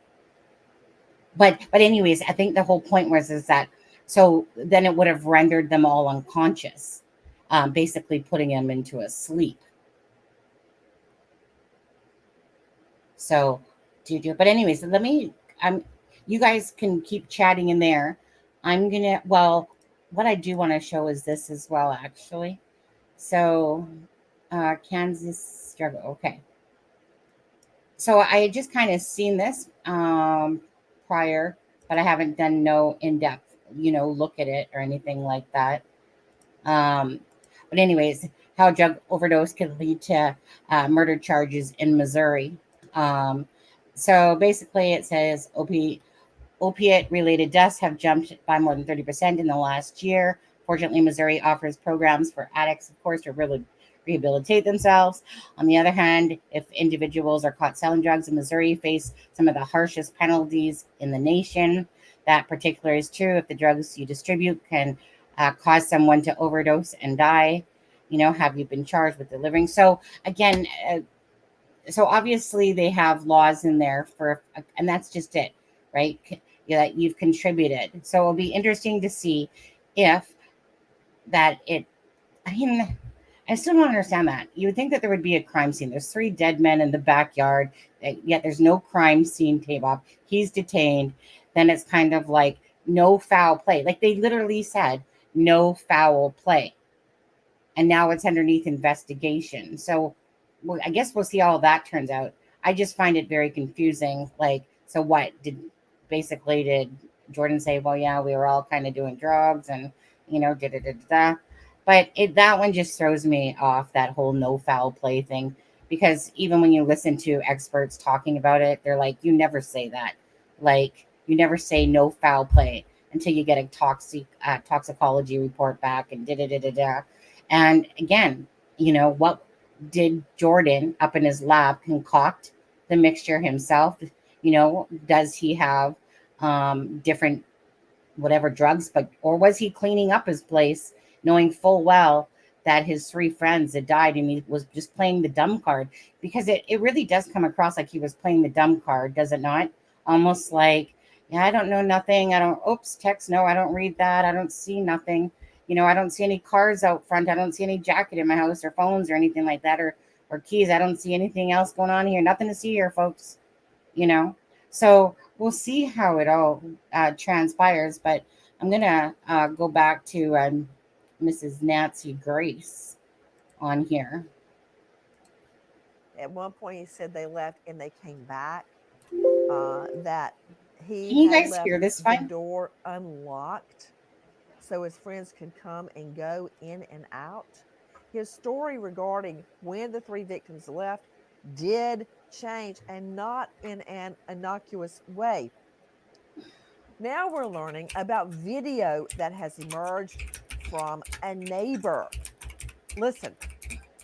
B: But anyways, I think the whole point is that so then it would have rendered them all unconscious, basically putting them into a sleep. So but anyways, you guys can keep chatting in there. What I do want to show is this as well, actually. So, Kansas struggle. Okay. So I had just kind of seen this prior, but I haven't done no in-depth, look at it or anything like that. But anyways, how drug overdose could lead to murder charges in Missouri. So basically it says opiate-related deaths have jumped by more than 30% in the last year. Fortunately, Missouri offers programs for addicts, of course, to really rehabilitate themselves. On the other hand, if individuals are caught selling drugs in Missouri, face some of the harshest penalties in the nation. That particular is true if the drugs you distribute can cause someone to overdose and die. Have you been charged with delivering? So again, so obviously they have laws in there and that's just it, right? That you've contributed. So it'll be interesting to see if I still don't understand that. You would think that there would be a crime scene. There's 3 dead men in the backyard, yet there's no crime scene tape off. He's detained. Then it's kind of like no foul play. Like they literally said, no foul play. And now it's underneath investigation. So I guess we'll see how that turns out. I just find it very confusing. Like, so what? Did Jordan say, well, yeah, we were all kind of doing drugs and, da-da-da-da-da. But that one just throws me off, that whole no foul play thing, because even when you listen to experts talking about it, they're like, you never say that. Like, you never say no foul play until you get a toxicology report back and da-da-da-da-da. And again, what did Jordan up in his lab concoct the mixture himself? Does he have different whatever drugs, or was he cleaning up his place knowing full well that his 3 friends had died and he was just playing the dumb card? Because it really does come across like he was playing the dumb card, does it not? Almost like, yeah, I don't know nothing. Text, no, I don't read that. I don't see nothing. I don't see any cars out front. I don't see any jacket in my house or phones or anything like that, or keys. I don't see anything else going on here. Nothing to see here, folks. So we'll see how it all transpires. But I'm going to go back to Mrs. Nancy Grace on here.
I: At one point, he said they left and they came back. That he
B: Can you
I: had
B: guys
I: left
B: hear this
I: the
B: fine?
I: door unlocked so his friends could come and go in and out. his story regarding when the 3 victims left did change, and not in an innocuous way. Now we're learning about video that has emerged from a neighbor. Listen.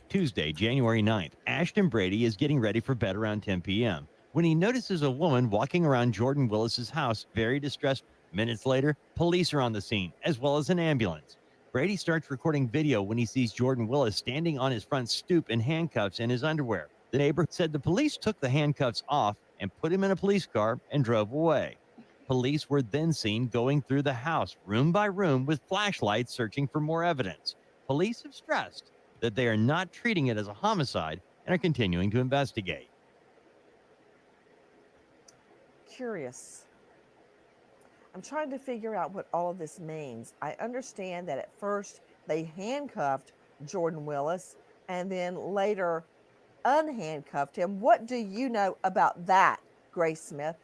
K: Tuesday, January 9th, Ashton Brady is getting ready for bed around 10 p.m. when he notices a woman walking around Jordan Willis's house, very distressed. Minutes later, police are on the scene, as well as an ambulance. Brady starts recording video when he sees Jordan Willis standing on his front stoop in handcuffs and his underwear. The neighbor said the police took the handcuffs off and put him in a police car and drove away. Police were then seen going through the house, room by room, with flashlights searching for more evidence. Police have stressed that they are not treating it as a homicide and are continuing to investigate.
I: Curious. I'm trying to figure out what all of this means. I understand that at first they handcuffed Jordan Willis and then later unhandcuffed him. What do you know about that, Grace Smith?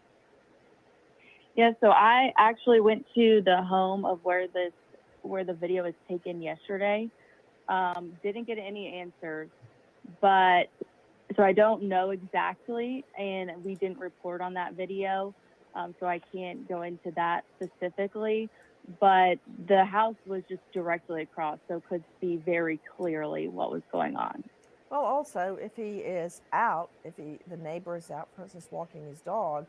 M: Yeah, so I actually went to the home of where the video was taken yesterday. Didn't get any answers, but so I don't know exactly, and we didn't report on that video, so I can't go into that specifically. But the house was just directly across, so could see very clearly what was going on.
I: Well, also, if he is out, the neighbor is out, for instance, walking his dog,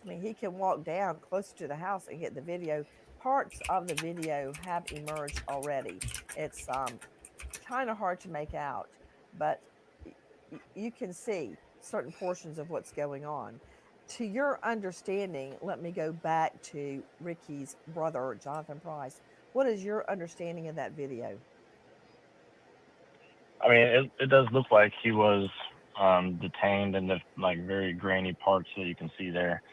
I: I mean, he can walk down closer to the house and get the video. Parts of the video have emerged already. It's kind of hard to make out, but you can see certain portions of what's going on. To your understanding, let me go back to Ricky's brother, Jonathan Price. What is your understanding of that video?
H: I mean, it does look like he was detained in the very grainy parts that you can see there,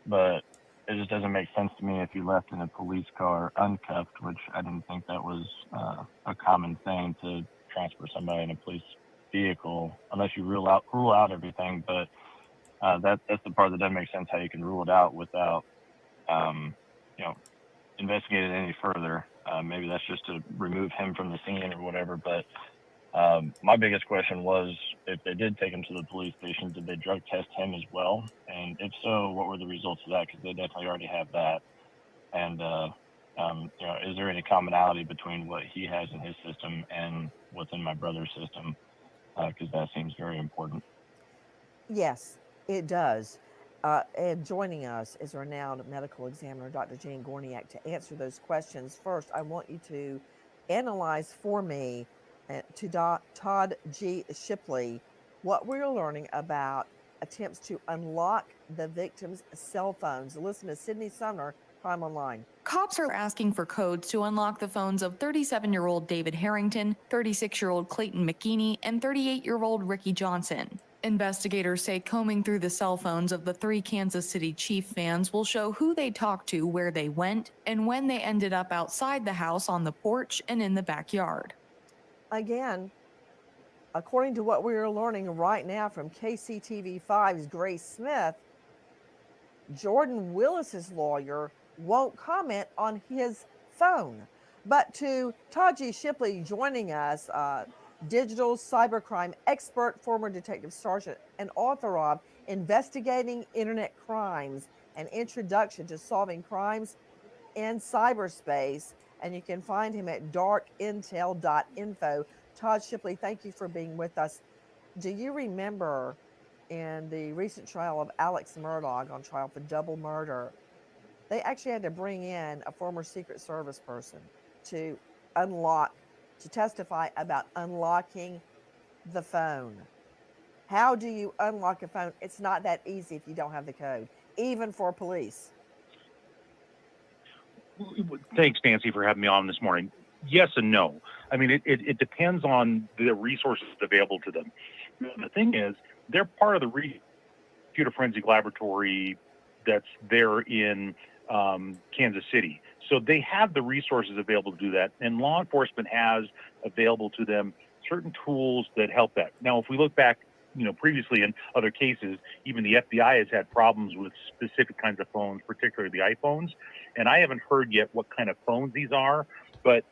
H: but it just doesn't make sense to me if you left in a police car uncuffed, which I didn't think that was a common thing to transfer somebody in a police vehicle, unless you rule out everything. But that's the part that doesn't make sense, how you can rule it out without investigating it any further. Maybe that's just to remove him from the scene or whatever. But my biggest question was, if they did take him to the police station, did they drug test him as well? And if so, what were the results of that? Because they definitely already have that. And is there any commonality between what he has in his system and what's in my brother's system? Because that seems very important.
I: Yes, it does. And joining us is renowned medical examiner, Dr. Jane Gorniak, to answer those questions. First, I want you to analyze for me, to Todd G. Shipley, what we're learning about attempts to unlock the victims' cell phones. Listen to Sydney Sumner, Crime Online.
L: Cops are asking for codes to unlock the phones of 37-year-old David Harrington, 36-year-old Clayton McGreeney, and 38-year-old Ricky Johnson. Investigators say combing through the cell phones of the 3 Kansas City Chief fans will show who they talked to, where they went, and when they ended up outside the house, on the porch, and in the backyard.
I: Again, according to what we are learning right now from KCTV5's Grace Smith, Jordan Willis's lawyer won't comment on his phone. But to Taji Shipley joining us, digital cybercrime expert, former detective sergeant, and author of Investigating Internet Crimes, an Introduction to Solving Crimes in Cyberspace. And you can find him at darkintel.info. Todd Shipley, thank you for being with us. Do you remember in the recent trial of Alex Murdaugh, on trial for double murder, they actually had to bring in a former Secret Service person to testify about unlocking the phone. How do you unlock a phone? It's not that easy if you don't have the code, even for police.
P: Thanks, Nancy, for having me on this morning. Yes and no. I mean, it depends on the resources available to them. The thing is, they're part of the computer forensic laboratory that's there in Kansas City. So they have the resources available to do that, and law enforcement has available to them certain tools that help that. Now, if we look back, previously in other cases, even the FBI has had problems with specific kinds of phones, particularly the iPhones. And I haven't heard yet what kind of phones these are, but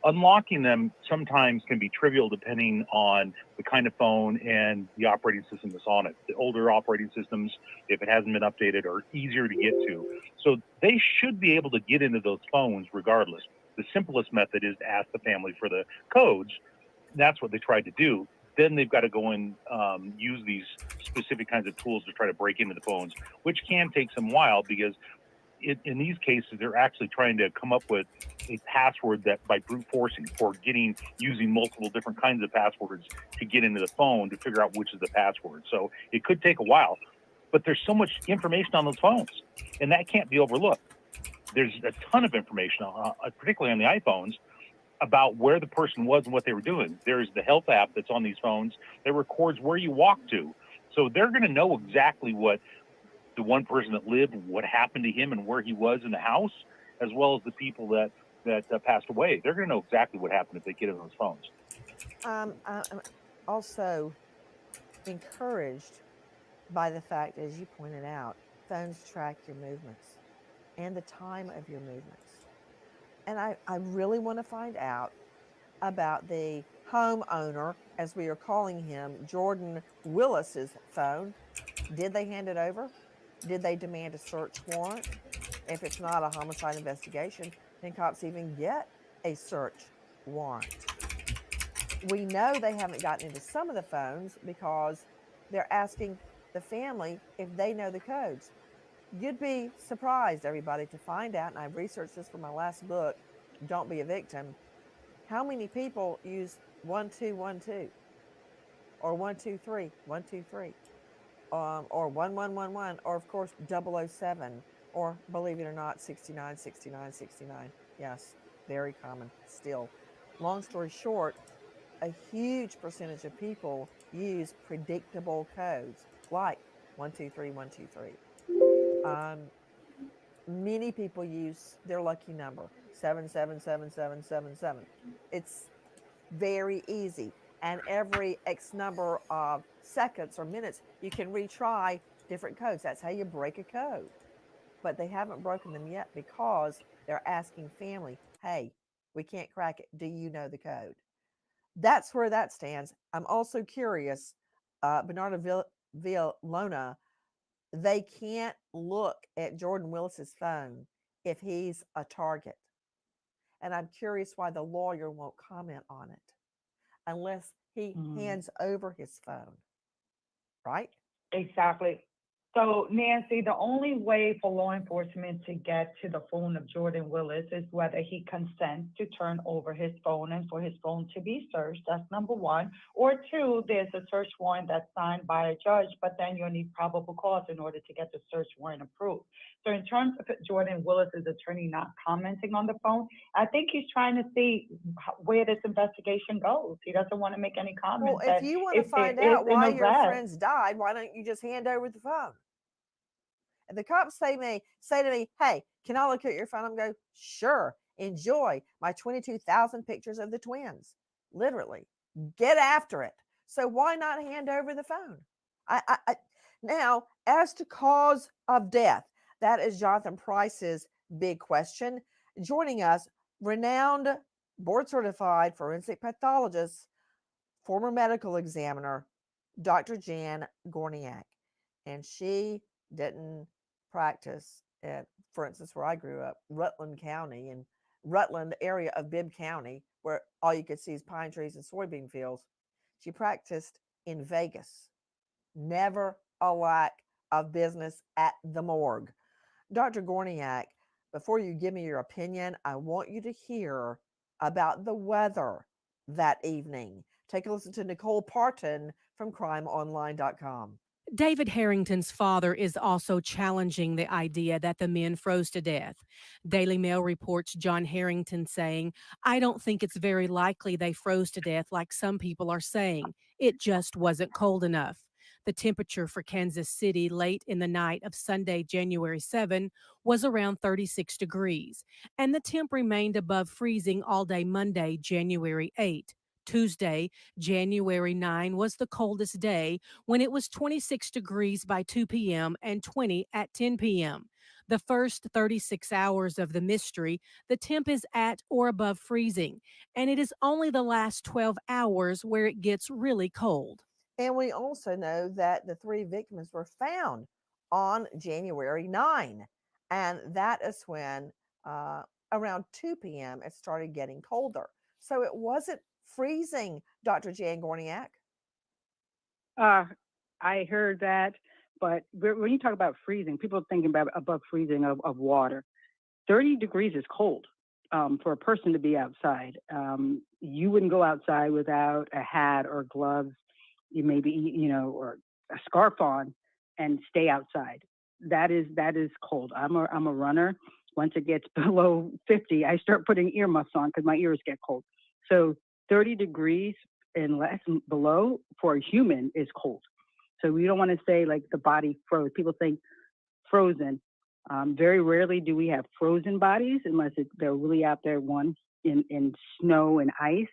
P: unlocking them sometimes can be trivial depending on the kind of phone and the operating system that's on it. The older operating systems, if it hasn't been updated, are easier to get to. So they should be able to get into those phones regardless. The simplest method is to ask the family for the codes. That's what they tried to do. Then they've got to go and use these specific kinds of tools to try to break into the phones, which can take some while because in these cases, they're actually trying to come up with a password that by brute forcing or using multiple different kinds of passwords to get into the phone to figure out which is the password. So it could take a while, but there's so much information on those phones and that can't be overlooked. There's a ton of information, particularly on the iPhones, about where the person was and what they were doing. There's the health app that's on these phones that records where you walk to. So they're going to know exactly what the one person that lived, what happened to him and where he was in the house, as well as the people that passed away. They're going to know exactly what happened if they get in those phones.
I: I'm also encouraged by the fact, as you pointed out, phones track your movements and the time of your movements. And I really want to find out about the homeowner, as we are calling him, Jordan Willis's phone. Did they hand it over? Did they demand a search warrant? If it's not a homicide investigation, then cops even get a search warrant. We know they haven't gotten into some of the phones because they're asking the family if they know the codes. You'd be surprised, everybody, to find out, and I've researched this for my last book, Don't Be a Victim, how many people use 1212 or 123, 123, or 1111, or of course 007, or believe it or not, 69, 69, 69. Yes, very common still. Long story short, a huge percentage of people use predictable codes like 123, 123. Many people use their lucky number, 777777. It's very easy. And every X number of seconds or minutes, you can retry different codes. That's how you break a code. But they haven't broken them yet because they're asking family, hey, we can't crack it. Do you know the code? That's where that stands. I'm also curious, Bernardo Villona, they can't look at Jordan Willis's phone if he's a target. And I'm curious why the lawyer won't comment on it unless he hands over his phone, right?
N: Exactly. So, Nancy, the only way for law enforcement to get to the phone of Jordan Willis is whether he consents to turn over his phone and for his phone to be searched. That's number one. Or two, there's a search warrant that's signed by a judge, but then you'll need probable cause in order to get the search warrant approved. So in terms of Jordan Willis's attorney not commenting on the phone, I think he's trying to see where this investigation goes. He doesn't want to make any comments.
I: Well, if you want to find out why your friends died, why don't you just hand over the phone? If the cops say to me, hey, can I look at your phone? I'm going, sure, enjoy my 22,000 pictures of the twins. Literally, get after it. So why not hand over the phone? Now, as to cause of death, that is Jonathan Price's big question. Joining us, renowned board-certified forensic pathologist, former medical examiner, Dr. Jan Gorniak. And she didn't practice at, for instance, where I grew up, Rutland County, and Rutland area of Bibb County, where all you could see is pine trees and soybean fields. She practiced in Vegas. Never a lack of business at the morgue. Dr. Gorniak, before you give me your opinion, I want you to hear about the weather that evening. Take a listen to Nicole Parton from crimeonline.com.
Q: David Harrington's father is also challenging the idea that the men froze to death. Daily Mail reports John Harrington saying, I don't think it's very likely they froze to death like some people are saying. It just wasn't cold enough. The temperature for Kansas City late in the night of Sunday, January 7, was around 36 degrees, and the temp remained above freezing all day Monday, January 8. Tuesday, January 9, was the coldest day when it was 26 degrees by 2 p.m. and 20 at 10 p.m. The first 36 hours of the mystery, the temp is at or above freezing, and it is only the last 12 hours where it gets really cold.
I: And we also know that the 3 victims were found on January 9. And that is when around 2 p.m. it started getting colder. So it wasn't freezing, Dr. Jan Gorniak.
R: I heard that, but when you talk about freezing, people are thinking about above freezing of water. 30 degrees is cold for a person to be outside. You wouldn't go outside without a hat or gloves, you maybe, or a scarf on and stay outside. That is cold. I'm a runner. Once it gets below 50, I start putting earmuffs on because my ears get cold. So 30 degrees and less below for a human is cold. So we don't want to say like the body froze. People think frozen. Very rarely do we have frozen bodies unless they're really out there, in snow and ice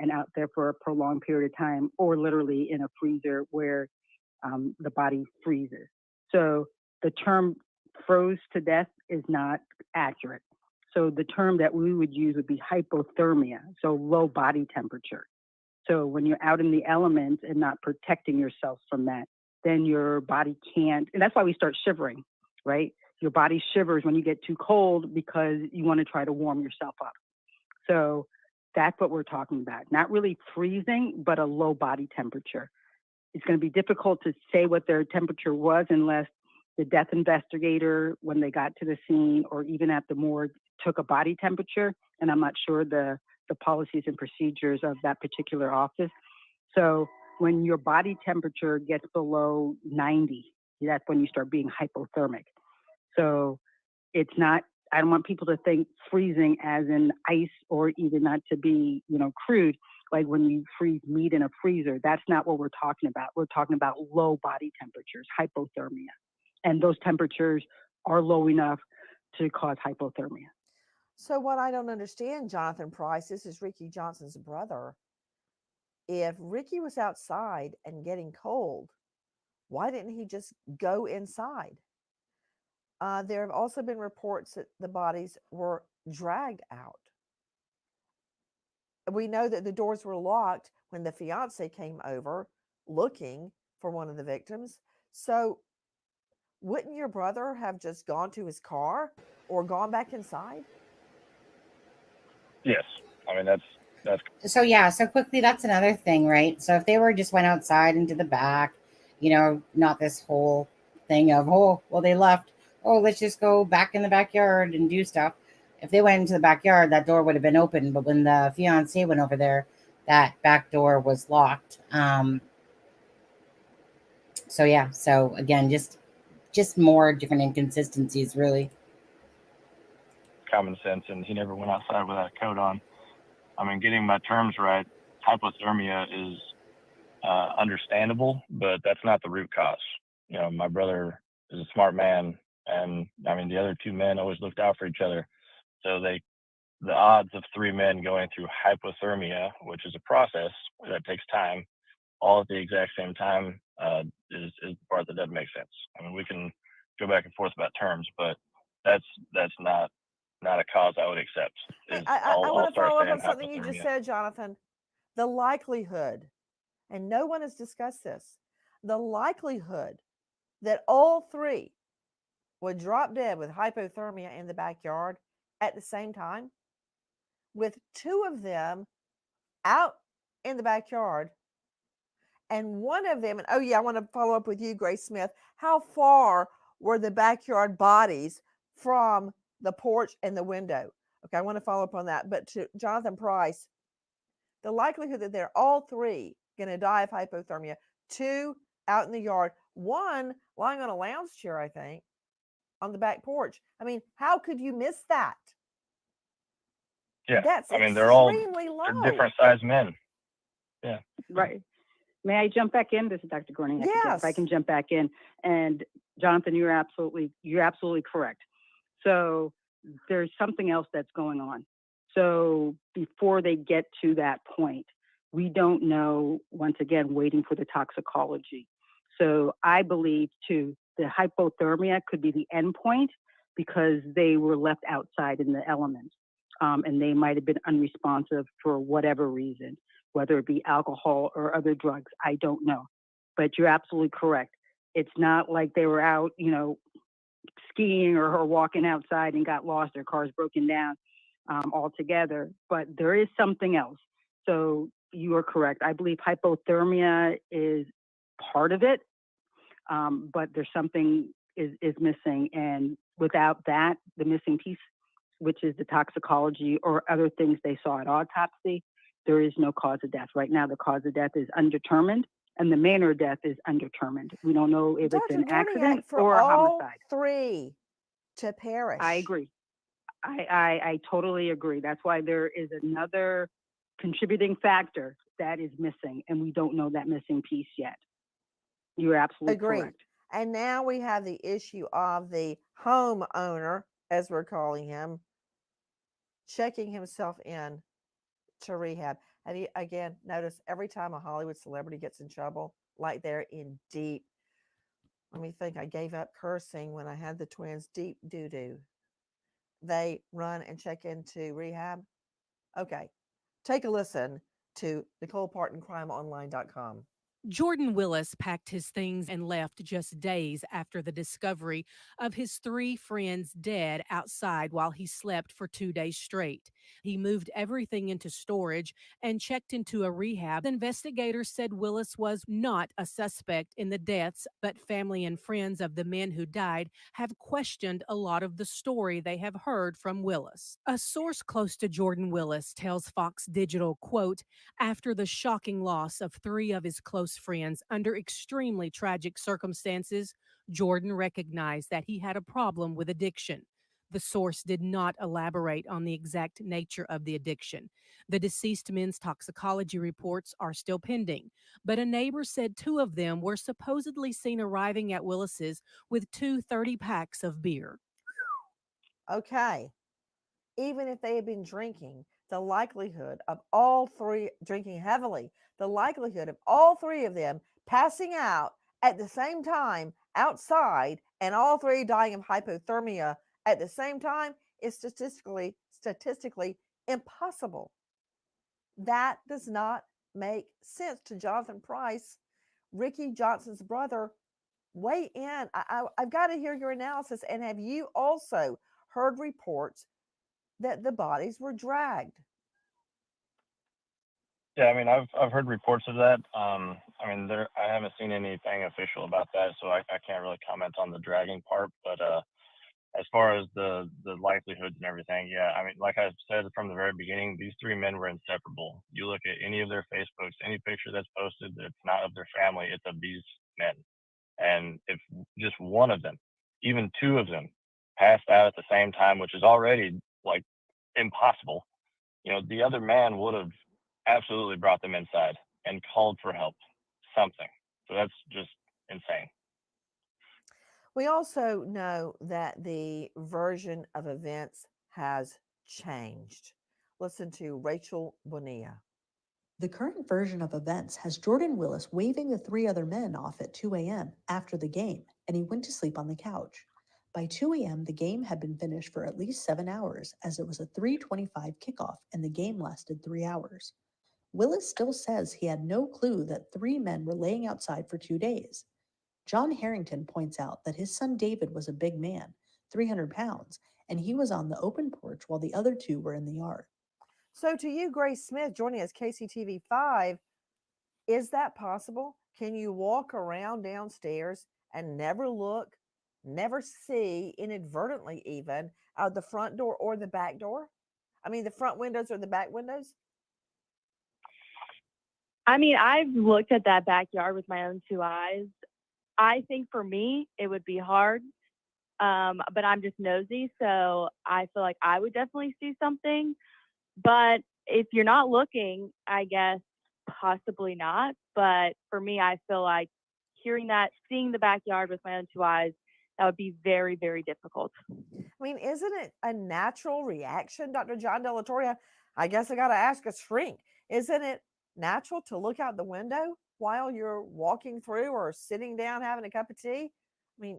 R: and out there for a prolonged period of time, or literally in a freezer where the body freezes. So the term froze to death is not accurate. So the term that we would use would be hypothermia, so low body temperature. So when you're out in the elements and not protecting yourself from that, then your body can't, and that's why we start shivering, right? Your body shivers when you get too cold because you want to try to warm yourself up. So that's what we're talking about. Not really freezing, but a low body temperature. It's going to be difficult to say what their temperature was unless the death investigator, when they got to the scene or even at the morgue, took a body temperature. And I'm not sure the policies and procedures of that particular office. So when your body temperature gets below 90, that's when you start being hypothermic. So it's not, I don't want people to think freezing as in ice or even not to be, crude, like when you freeze meat in a freezer. That's not what we're talking about. We're talking about low body temperatures, hypothermia. And those temperatures are low enough to cause hypothermia.
I: So what I don't understand, Jonathan Price, this is Ricky Johnson's brother. If Ricky was outside and getting cold, why didn't he just go inside? There have also been reports that the bodies were dragged out. We know that the doors were locked when the fiance came over looking for one of the victims. So wouldn't your brother have just gone to his car or gone back inside?
H: Yes. I mean, that's
B: So yeah, so quickly, that's another thing, right? So if they were just went outside into the back, not this whole thing of, oh, well, they left, oh, let's just go back in the backyard and do stuff. If they went into the backyard, that door would have been open. But when the fiance went over there, that back door was locked. So yeah, so again, just more different inconsistencies, really.
H: common sense, and he never went outside without a coat on. I mean, getting my terms right, hypothermia is understandable, but that's not the root cause. My brother is a smart man, and I mean, the other 2 men always looked out for each other. So the odds of 3 men going through hypothermia, which is a process that takes time, all at the exact same time, is the part that doesn't make sense. I mean, we can go back and forth about terms, but that's not a cause I would accept.
I: I want to follow up on something you just said, Jonathan. The likelihood, and no one has discussed this, the likelihood that all 3 would drop dead with hypothermia in the backyard at the same time, with 2 of them out in the backyard and one of them, and oh yeah, I want to follow up with you, Grace Smith. How far were the backyard bodies from the porch and the window? Okay, I want to follow up on that. But to Jonathan Price, the likelihood that they're all 3 going to die of hypothermia, 2 out in the yard, 1 lying on a lounge chair, I think, on the back porch. I mean, how could you miss that?
H: Yeah,
I: That's
H: I mean, they're different sized men. Yeah.
R: Right. May I jump back in? This is Dr. Gorniak.
I: Yes.
R: If I can jump back in. And Jonathan, you're absolutely correct. So there's something else that's going on. So before they get to that point, we don't know, once again, waiting for the toxicology. So I believe too, the hypothermia could be the end point, because they were left outside in the elements. And they might have been unresponsive for whatever reason, whether it be alcohol or other drugs. I don't know. But you're absolutely correct. It's not like they were out, skiing or walking outside and got lost, their cars broken down altogether. But there is something else. So you are correct. I believe hypothermia is part of it, but there's something is missing. And without that, the missing piece, which is the toxicology or other things they saw at autopsy, there is no cause of death. Right now, the cause of death is undetermined, and the manner of death is undetermined. We don't know if it's an accident or a homicide.
I: Three to perish.
R: I agree. I totally agree. That's why there is another contributing factor that is missing, and we don't know that missing piece yet. You're absolutely correct.
I: And now we have the issue of the homeowner, as we're calling him, checking himself in to rehab. And he, again, notice every time a Hollywood celebrity gets in trouble, like they're in deep, let me think, I gave up cursing when I had the twins, deep doo-doo. They run and check into rehab. Okay, take a listen to Nicole Parton, crimeonline.com.
Q: Jordan Willis packed his things and left just days after the discovery of his 3 friends dead outside while he slept for 2 days straight. He moved everything into storage and checked into a rehab. Investigators said Willis was not a suspect in the deaths, but family and friends of the men who died have questioned a lot of the story they have heard from Willis. A source close to Jordan Willis tells Fox Digital, quote, after the shocking loss of 3 of his close friends under extremely tragic circumstances, Jordan recognized that he had a problem with addiction. The source did not elaborate on the exact nature of the addiction. The deceased men's toxicology reports are still pending, but a neighbor said 2 of them were supposedly seen arriving at Willis's with 2 30-packs of beer.
I: Okay, even if they had been drinking, the likelihood of all 3 drinking heavily, the likelihood of all 3 of them passing out at the same time outside and all 3 dying of hypothermia at the same time is statistically impossible. That does not make sense. To Jonathan Price, Ricky Johnson's brother, weigh in. I've got to hear your analysis. And have you also heard reports that the bodies were dragged?
H: Yeah, I mean, I've heard reports of that. I mean, I haven't seen anything official about that, so I can't really comment on the dragging part. But as far as the likelihoods and everything, yeah, I mean, like I said from the very beginning, these 3 men were inseparable. You look at any of their Facebooks, any picture that's posted that's not of their family, it's of these men. And if just one of them, even 2 of them, passed out at the same time, which is already like impossible, the other man would have absolutely brought them inside and called for help, something. So that's just insane.
I: We also know that the version of events has changed. Listen to Rachel Bonilla.
S: The current version of events has Jordan Willis waving the 3 other men off at 2 a.m. after the game, and he went to sleep on the couch. By 2 a.m., the game had been finished for at least 7 hours, as it was a 3:25 kickoff, and the game lasted 3 hours. Willis still says he had no clue that 3 men were laying outside for 2 days. John Harrington points out that his son David was a big man, 300 pounds, and he was on the open porch while the other 2 were in the yard.
I: So to you, Grace Smith, joining us, KCTV5, is that possible? Can you walk around downstairs and never look, never see, inadvertently even, out the front door or the back door? I mean, the front windows or the back windows?
M: I mean, I've looked at that backyard with my own 2 eyes. I think for me, it would be hard, but I'm just nosy, so I feel like I would definitely see something. But if you're not looking, I guess possibly not. But for me, I feel like hearing that, seeing the backyard with my own 2 eyes, that would be very, very difficult.
I: I mean, isn't it a natural reaction, Dr. John De La Torre? I guess I got to ask a shrink. Isn't it natural to look out the window while you're walking through or sitting down having a cup of tea? I mean,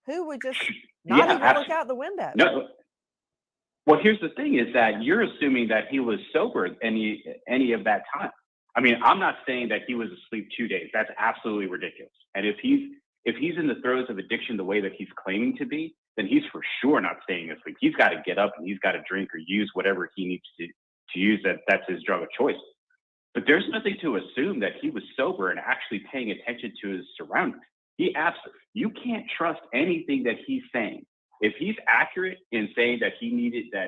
I: who would just Not
J: Yeah,
I: even look
J: absolutely.
I: out the window.
J: No. Well, here's the thing: is that you're assuming that he was sober any of that time. I mean, I'm not saying that he was asleep 2 days. That's absolutely ridiculous. And if he's in the throes of addiction the way that he's claiming to be, then he's for sure not staying asleep. He's got to get up and he's got to drink or use whatever he needs to use. That's his drug of choice. But there's nothing to assume that he was sober and actually paying attention to his surroundings. You can't trust anything that he's saying. If he's accurate in saying that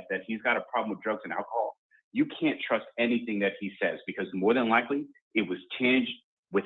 J: that he's got a problem with drugs and alcohol, you can't trust anything that he says, because more than likely it was tinged with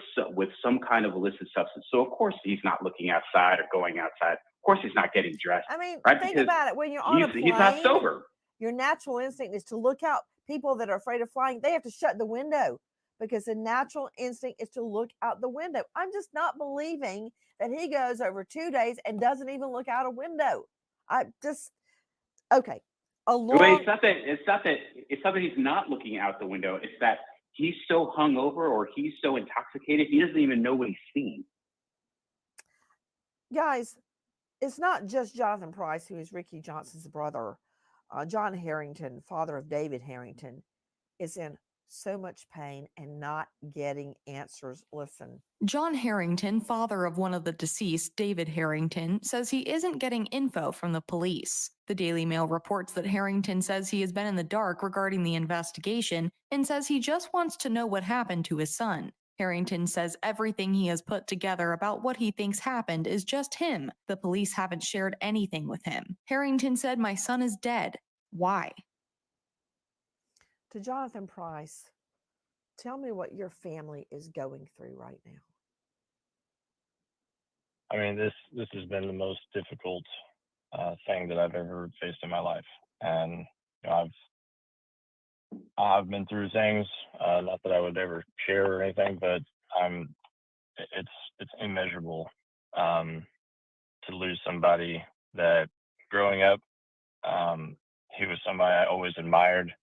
J: some kind of illicit substance. So of course he's not looking outside or going outside. Of course he's not getting dressed.
I: I mean,
J: right?
I: think
J: Because
I: about it. When you're on a plane,
J: he's not sober.
I: your natural instinct is to look out. People that are afraid of flying, they have to shut the window because the natural instinct is to look out the window. I'm just not believing that he goes over 2 days and doesn't even look out a window. Okay.
J: Well, it's not that he's not looking out the window. It's that he's so hungover or he's so intoxicated, he doesn't even know what he's seeing.
I: Guys, it's not just Jonathan Price, who is Ricky Johnson's brother. John Harrington, father of David Harrington, is in so much pain and not getting answers. Listen.
L: John Harrington, father of one of the deceased, David Harrington, says he isn't getting info from the police. The Daily Mail reports that Harrington says he has been in the dark regarding the investigation and says he just wants to know what happened to his son. Harrington says everything he has put together about what he thinks happened is just him. The police haven't shared anything with him. Harrington said, "My son is dead. Why?"
I: To Jonathan Price, tell me what your family is going through right now.
H: I mean, this has been the most difficult thing that I've ever faced in my life, and you know, I've been through things, not that I would ever share or anything, but it's immeasurable to lose somebody that growing up, he was somebody I always admired.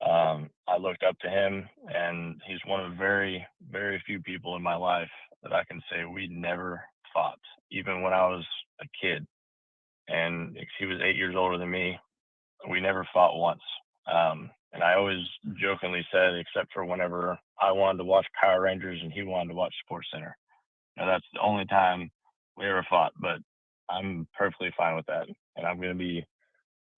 H: I looked up to him, and he's one of very, very few people in my life that I can say we never fought, even when I was a kid. And he was 8 years older than me. We never fought once. And I always jokingly said, except for whenever I wanted to watch Power Rangers and he wanted to watch Sports Center. Now, that's the only time we ever fought, but I'm perfectly fine with that. And I'm going to be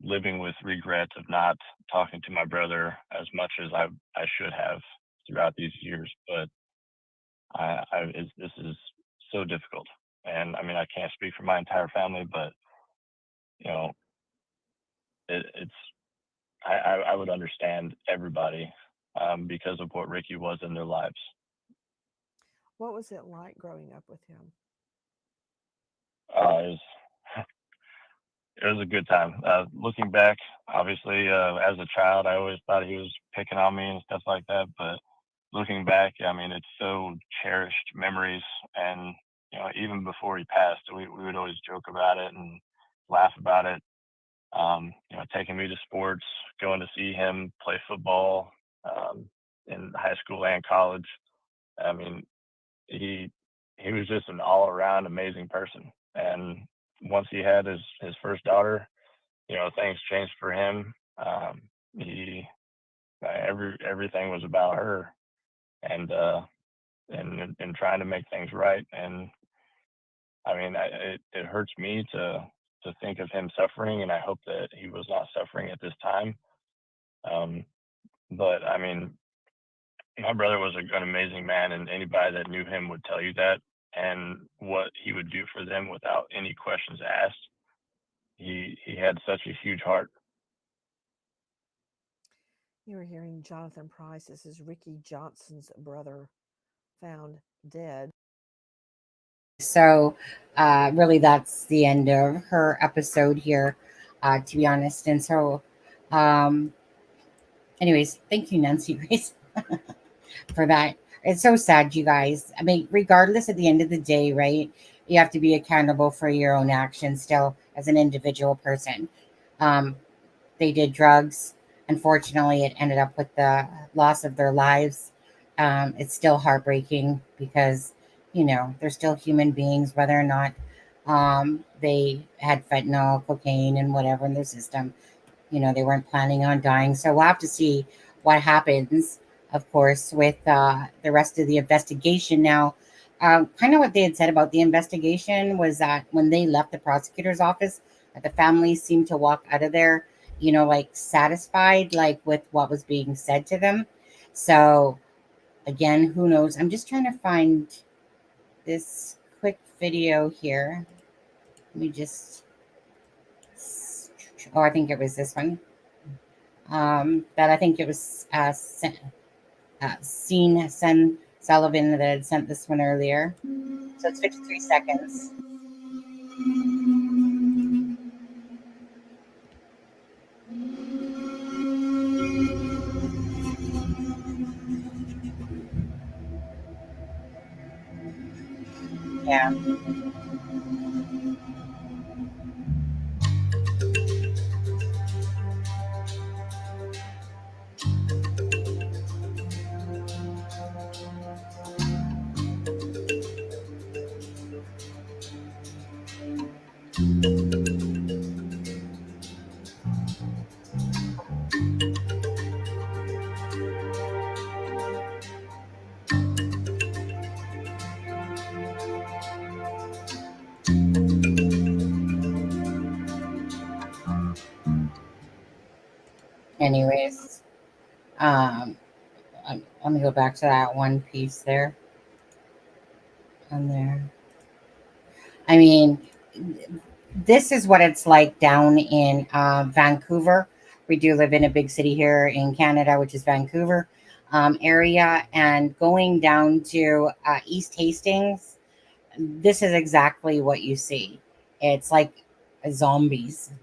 H: living with regrets of not talking to my brother as much as I should have throughout these years. But this is so difficult. And I mean, I can't speak for my entire family, but you know, I would understand everybody because of what Ricky was in their lives.
I: What was it like growing up with him?
H: It was a good time. Looking back, obviously, as a child, I always thought he was picking on me and stuff like that. But looking back, I mean, it's so cherished memories. And, you know, even before he passed, we would always joke about it and laugh about it. You know, taking me to sports, going to see him play football in high school and college. I mean, he was just an all-around amazing person. And once he had his first daughter, you know, things changed for him. Everything was about her, and trying to make things right. And I mean, it hurts me to think of him suffering, and I hope that he was not suffering at this time. But I mean, my brother was an amazing man, and anybody that knew him would tell you that. And what he would do for them without any questions asked. He had such a huge heart.
I: You were hearing Jonathan Price. This is Ricky Johnson's brother, found dead.
B: So really that's the end of her episode here, to be honest. And so anyways, thank you, Nancy Grace, for that. It's so sad, you guys. I mean, regardless, at the end of the day, right, you have to be accountable for your own actions still as an individual person. They did drugs. Unfortunately, it ended up with the loss of their lives. It's still heartbreaking because, you know, they're still human beings, whether or not They had fentanyl, cocaine, and whatever in their system. They weren't planning on dying. So we'll have to see what happens, of course, with the rest of the investigation. Now, kind of what they had said about the investigation was that when they left the prosecutor's office, that the family seemed to walk out of there, like satisfied, like with what was being said to them. So, again, who knows? I'm just trying to find this quick video here. Let me just. Oh, I think it was this one. That I think it was Seen Sen Sullivan that had sent this one earlier. So it's 53 seconds. Yeah. Anyways, let me go back to that one piece there. On there. I mean, this is what it's like down in Vancouver. We do live in a big city here in Canada, which is Vancouver area. And going down to East Hastings, this is exactly what you see. It's like zombies.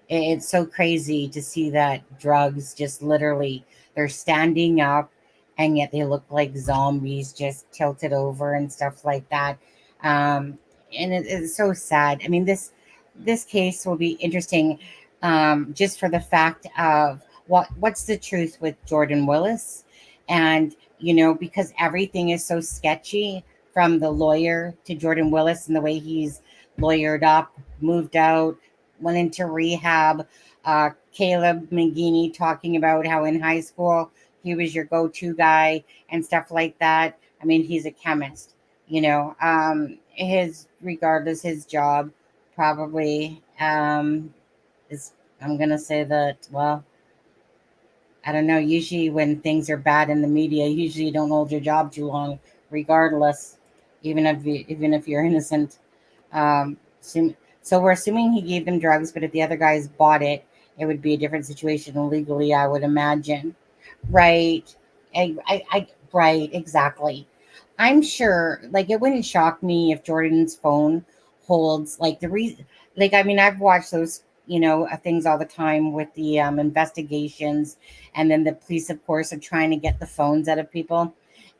B: It's so crazy to see that drugs just literally, they're standing up and yet they look like zombies just tilted over and stuff like that. And it's so sad. I mean, this case will be interesting, just for the fact of what's the truth with Jordan Willis, and because everything is so sketchy, from the lawyer to Jordan Willis and the way he's lawyered up, moved out, went into rehab. Caleb McGreeney talking about how in high school he was your go-to guy and stuff like that. I mean, he's a chemist. Regardless, his job probably is, I'm gonna say that, well, I don't know, usually when things are bad in the media, usually you don't hold your job too long, regardless, even if you're innocent. So we're assuming he gave them drugs, but if the other guys bought it, it would be a different situation legally, I would imagine. Right. Right, exactly. I'm sure, like, it wouldn't shock me if Jordan's phone holds, like, I mean, I've watched those, things all the time with the investigations, and then the police, of course, are trying to get the phones out of people.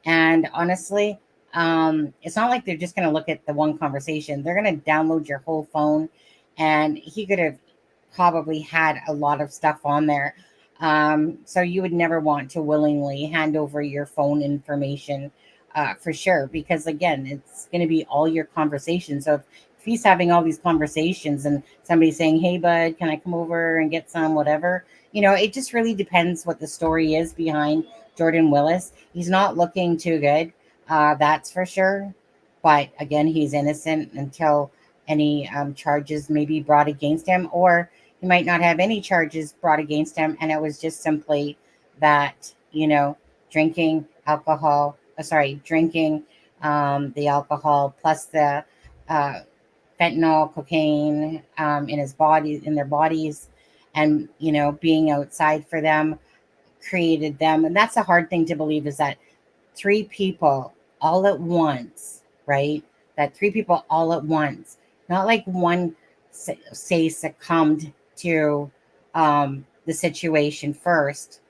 B: And honestly, it's not like they're just going to look at the one conversation. They're going to download your whole phone, and he could have probably had a lot of stuff on there. So you would never want to willingly hand over your phone information, for sure, because again, it's going to be all your conversations. So if he's having all these conversations and somebody's saying, "Hey, bud, can I come over and get some whatever?" It just really depends what the story is behind Jordan Willis. He's not looking too good, that's for sure. But again, he's innocent until any charges may be brought against him, or he might not have any charges brought against him, and it was just simply that, drinking the alcohol plus the fentanyl, cocaine, in their bodies, and being outside for them created them. And that's a hard thing to believe, is that three people all at once, right? That three people all at once, not like one say succumbed to the situation first,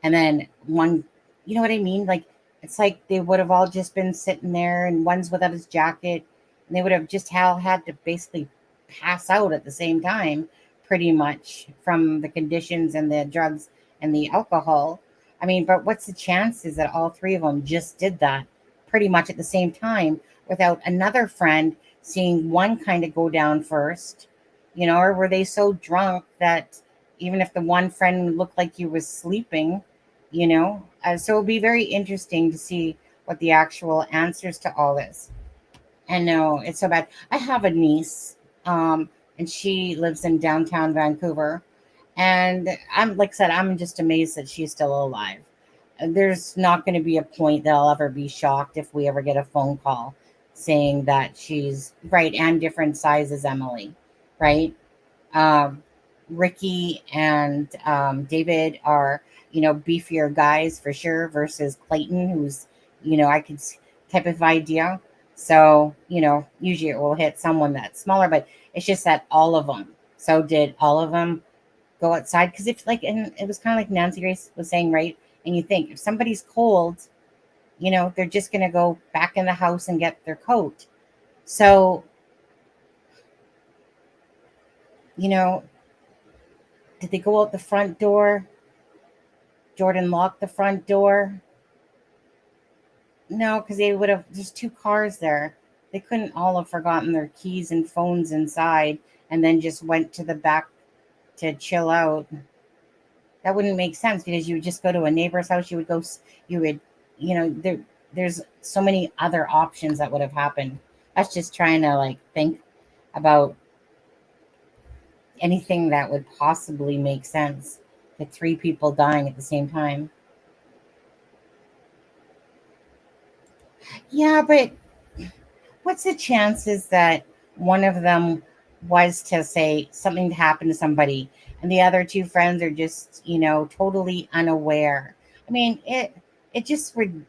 B: and then one, you know what I mean? Like, it's like they would have all just been sitting there, and one's without his jacket, and they would have just had to basically pass out at the same time, pretty much, from the conditions and the drugs and the alcohol. I mean, but what's the chances that all three of them just did that pretty much at the same time without another friend seeing one kind of go down first, or were they so drunk that even if the one friend looked like he was sleeping, so it'll be very interesting to see what the actual answers to all this. And no, it's so bad. I have a niece, and she lives in downtown Vancouver. And like I said, I'm just amazed that she's still alive. There's not going to be a point that I'll ever be shocked if we ever get a phone call saying that she's right, and different sizes, Emily, right? Ricky and David are, beefier guys for sure versus Clayton, who's, I could type of idea. So, usually it will hit someone that's smaller, but it's just that all of them. So did all of them go outside? Because if and it was kind of like Nancy Grace was saying, right? And you think if somebody's cold, they're just going to go back in the house and get their coat. So, did they go out the front door? Jordan locked the front door? No, because they would have, there's 2 cars there. They couldn't all have forgotten their keys and phones inside and then just went to the back to chill out. That wouldn't make sense, because you would just go to a neighbor's house. There's so many other options that would have happened. That's just trying to think about anything that would possibly make sense. The 3 people dying at the same time. Yeah, but what's the chances that one of them was to say something happened to somebody and the other 2 friends are just, totally unaware? I mean, it just would,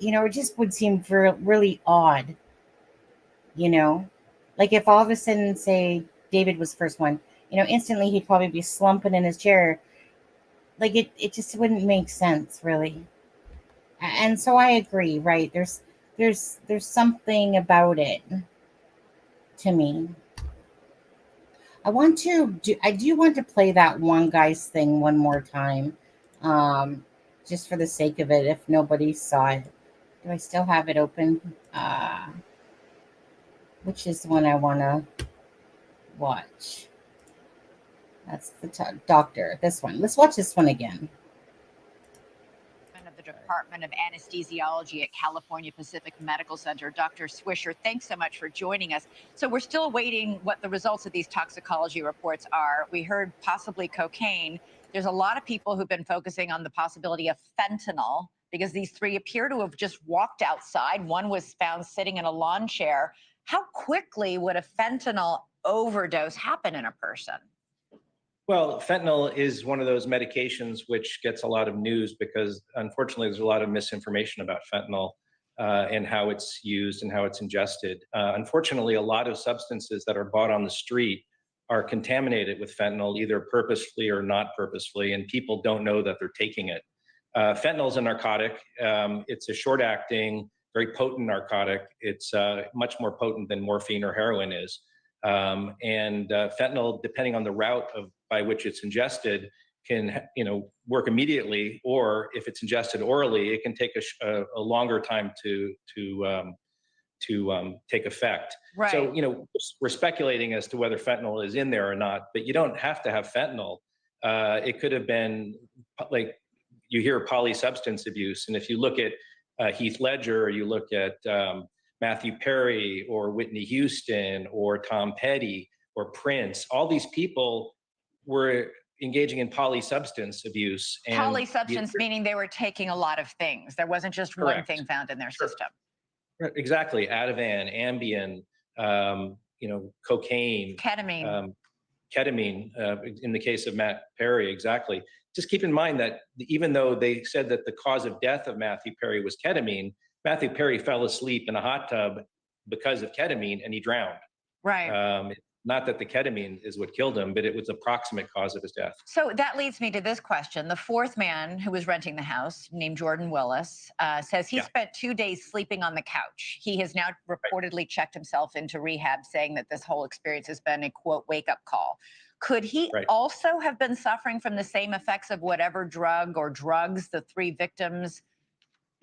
B: it just would seem really odd, like if all of a sudden, say David was the first one, instantly he'd probably be slumping in his chair. Like it just wouldn't make sense, really. And so I agree, right? There's something about it to me. I do want to play that one guy's thing one more time, just for the sake of it, if nobody saw it. Do I still have it open? Which is the one I want to watch? That's the doctor. This one. Let's watch this one again.
F: Of the Department of Anesthesiology at California Pacific Medical Center, Dr. Swisher, thanks so much for joining us. So we're still awaiting what the results of these toxicology reports are. We heard possibly cocaine. There's a lot of people who've been focusing on the possibility of fentanyl, because these 3 appear to have just walked outside. One was found sitting in a lawn chair. How quickly would a fentanyl overdose happen in a person?
G: Well, fentanyl is one of those medications which gets a lot of news because, unfortunately, there's a lot of misinformation about fentanyl and how it's used and how it's ingested. Unfortunately, a lot of substances that are bought on the street are contaminated with fentanyl, either purposefully or not purposefully, and people don't know that they're taking it. Fentanyl is a narcotic. It's a short-acting, very potent narcotic. It's much more potent than morphine or heroin is. Fentanyl, depending on the route by which it's ingested, can work immediately, or if it's ingested orally, it can take a longer time to take effect.
F: Right.
G: So we're speculating as to whether fentanyl is in there or not, but you don't have to have fentanyl. It could have been, like, you hear polysubstance abuse, and if you look at Heath Ledger, or you look at Matthew Perry or Whitney Houston or Tom Petty or Prince, all these people were engaging in polysubstance abuse. And
F: Polysubstance meaning they were taking a lot of things. There wasn't just one
G: Correct.
F: thing found in their system.
G: Exactly. Ativan, Ambien, cocaine.
F: Ketamine.
G: Ketamine, in the case of Matt Perry, exactly. Just keep in mind that even though they said that the cause of death of Matthew Perry was ketamine, Matthew Perry fell asleep in a hot tub because of ketamine and he drowned.
F: Right.
G: Not that the ketamine is what killed him, but it was the proximate cause of his death.
F: So that leads me to this question. The 4th man who was renting the house, named Jordan Willis, says he spent 2 days sleeping on the couch. He has now reportedly checked himself into rehab, saying that this whole experience has been a, quote, wake-up call. Could he also have been suffering from the same effects of whatever drug or drugs the 3 victims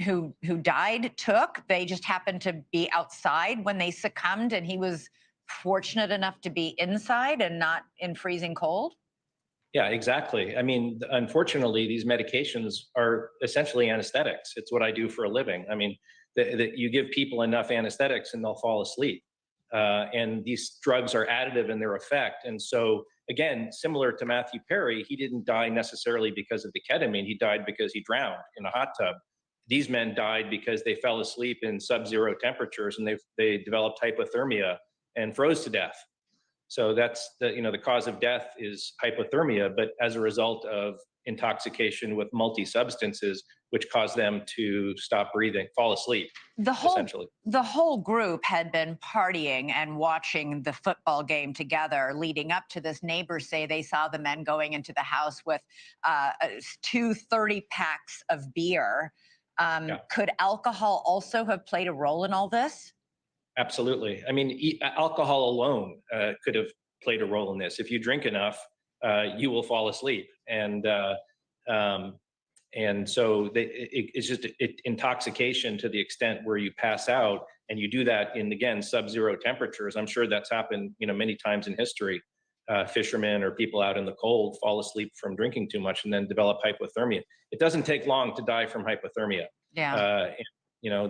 F: who died took. They just happened to be outside when they succumbed, and he was fortunate enough to be inside and not in freezing cold?
G: Yeah, exactly. I mean, unfortunately, these medications are essentially anesthetics. It's what I do for a living. I mean, you give people enough anesthetics and they'll fall asleep. And these drugs are additive in their effect. And so, again, similar to Matthew Perry, he didn't die necessarily because of the ketamine. He died because he drowned in a hot tub. These men died because they fell asleep in sub-zero temperatures and they developed hypothermia and froze to death. So that's the cause of death is hypothermia, but as a result of intoxication with multi-substances, which cause them to stop breathing, fall asleep, essentially.
F: The whole group had been partying and watching the football game together leading up to this. Neighbors say they saw the men going into the house with 2 30-packs of beer. Could alcohol also have played a role in all this?
G: Absolutely. I mean, alcohol alone could have played a role in this. If you drink enough, you will fall asleep. And so it's just intoxication to the extent where you pass out, and you do that in, again, sub-zero temperatures. I'm sure that's happened, many times in history. Fishermen or people out in the cold fall asleep from drinking too much and then develop hypothermia. It doesn't take long to die from hypothermia.
F: Yeah.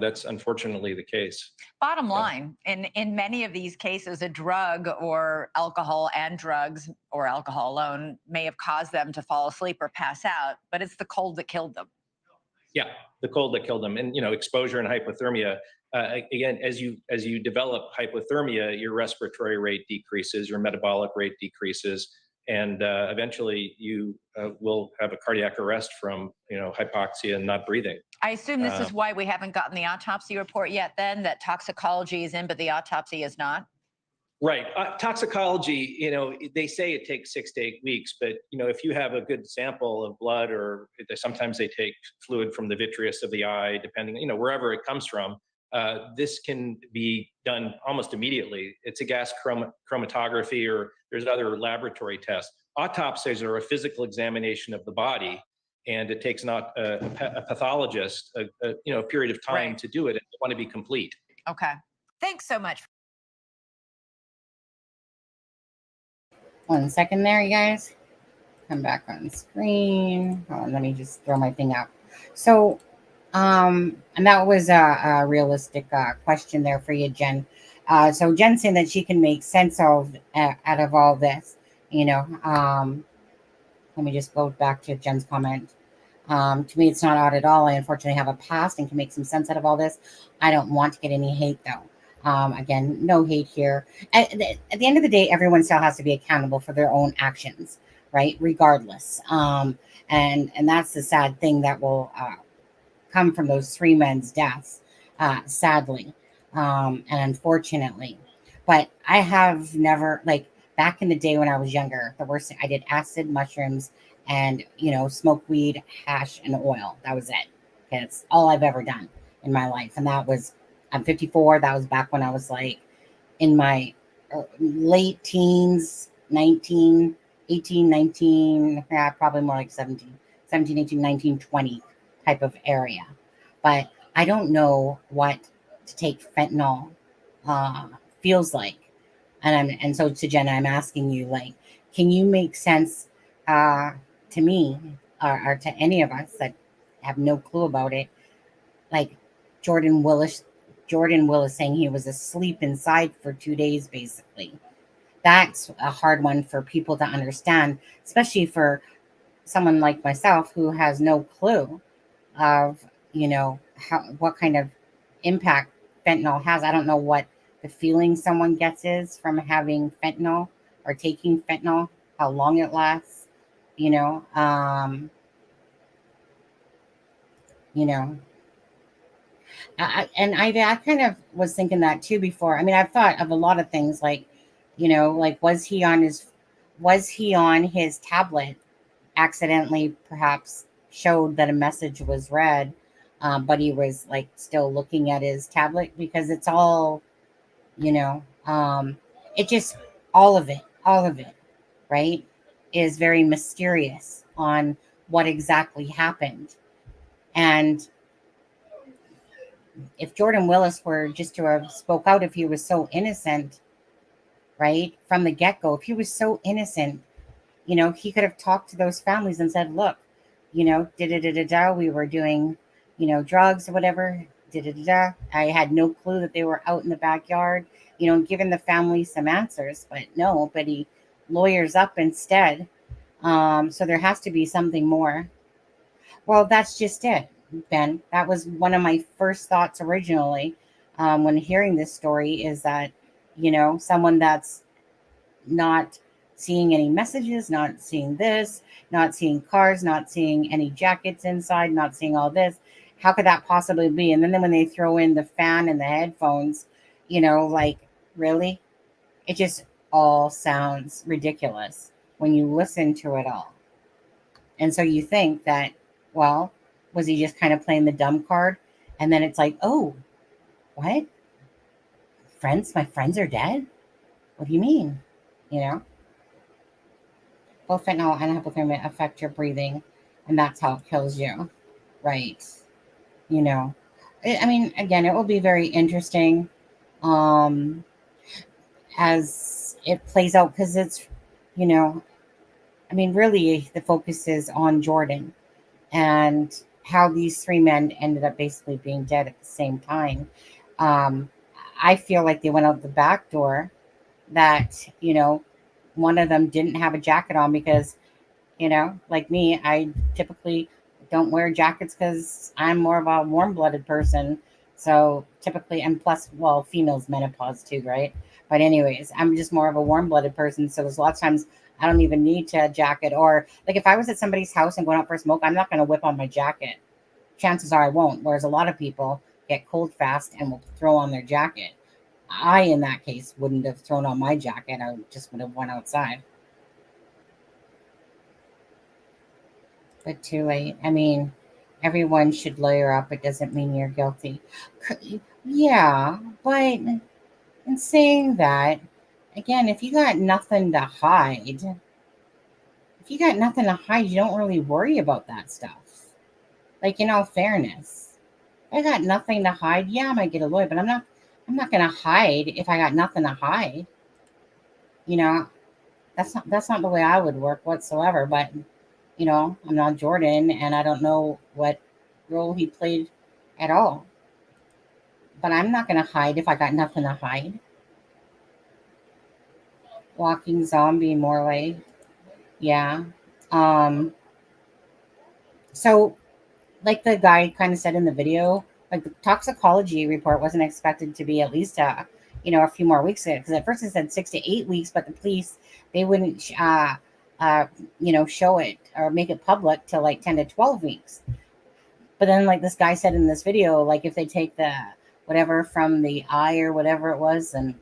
G: That's unfortunately the case.
F: Bottom line, in many of these cases, a drug or alcohol and drugs or alcohol alone may have caused them to fall asleep or pass out, but it's the cold that killed them.
G: Yeah, the cold that killed them. And, exposure and hypothermia, again, as you develop hypothermia, your respiratory rate decreases, your metabolic rate decreases, and eventually you will have a cardiac arrest from, hypoxia and not breathing.
F: I assume this is why we haven't gotten the autopsy report yet then, that toxicology is in, but the autopsy is not?
G: Right. Toxicology, they say it takes 6 to 8 weeks, but, if you have a good sample of blood, or sometimes they take fluid from the vitreous of the eye, depending, wherever it comes from, this can be done almost immediately. It's a gas chromatography, or there's other laboratory tests. Autopsies are a physical examination of the body, and it takes not a pathologist a period of time to do it, and they want to be complete.
F: Okay. Thanks so much.
B: 1 second there, you guys. Come back on screen. Hold on, let me just throw my thing out. So, and that was a realistic question there for you, Jen. So Jen's saying that she can make sense of out of all this. Let me just go back to Jen's comment. To me, it's not odd at all. I unfortunately have a past and can make some sense out of all this. I don't want to get any hate, though. Again, no hate here. At the end of the day, everyone still has to be accountable for their own actions, right? Regardless. And that's the sad thing that will come from those 3 men's deaths, sadly, and unfortunately. But I have never, back in the day when I was younger, the worst thing, I did acid, mushrooms, and, smoke weed, hash, and oil. That was it. Okay, that's all I've ever done in my life. And I'm 54. That was back when I was in my late teens, 18, 19, probably more like 17, 18, 19, 20 type of area. But I don't know what to take fentanyl feels like. And so to Jenna, I'm asking you, can you make sense to me or to any of us that have no clue about it? Jordan Willis saying he was asleep inside for 2 days, basically. That's a hard one for people to understand, especially for someone like myself who has no clue of, what kind of impact fentanyl has. I don't know what the feeling someone gets is from having fentanyl or taking fentanyl, how long it lasts, I kind of was thinking that too before. I mean, I've thought of a lot of things was he on his tablet accidentally perhaps showed that a message was read, but he was still looking at his tablet, because it's all, it just, all of it, right, is very mysterious on what exactly happened. And if Jordan Willis were just to have spoke out, if he was so innocent, right, from the get-go, if he was so innocent, he could have talked to those families and said, look, we were doing, drugs or whatever, I had no clue that they were out in the backyard, giving the family some answers. But no, but he lawyers up instead. So there has to be something more. Well, that's just it, Ben. That was one of my first thoughts originally, when hearing this story, is that, someone that's not seeing any messages, not seeing this, not seeing cars, not seeing any jackets inside, not seeing all this. How could that possibly be? And then when they throw in the fan and the headphones, like, really? It just all sounds ridiculous when you listen to it all. And so you think that, well, was he just kind of playing the dumb card? And then it's like, oh, what? My friends are dead? What do you mean? Both fentanyl and hypothermia affect your breathing, and that's how it kills you, right? I mean, again, it will be very interesting as it plays out, because it's, I mean, really, the focus is on Jordan and how these three men ended up basically being dead at the same time. I feel like they went out the back door, that, one of them didn't have a jacket on because, like me, I typically don't wear jackets because I'm more of a warm-blooded person. So typically, and plus, well, females menopause too, right? But anyways, I'm just more of a warm-blooded person. So there's lots of times I don't even need to jacket. Or like if I was at somebody's house and going out for a smoke, I'm not going to whip on my jacket. Chances are I won't. Whereas a lot of people get cold fast and will throw on their jacket. I, in that case, wouldn't have thrown on my jacket. I just would have went outside. But too late. I mean, everyone should layer up. It doesn't mean you're guilty. Yeah, but in saying that, again, if you got nothing to hide, you don't really worry about that stuff. Like, in all fairness, if I got nothing to hide, yeah, I might get a lawyer, but I'm not going to hide if I got nothing to hide. That's not the way I would work whatsoever. But, I'm not Jordan, and I don't know what role he played at all. But I'm not going to hide if I got nothing to hide. Walking zombie, more like, yeah. So, like the guy kind of said in the video, like the toxicology report wasn't expected to be at least a few more weeks, because at first it said 6 to 8 weeks, but the police, they wouldn't show it or make it public till like 10 to 12 weeks. But then, like this guy said in this video, like if they take the whatever from the eye or whatever it was, and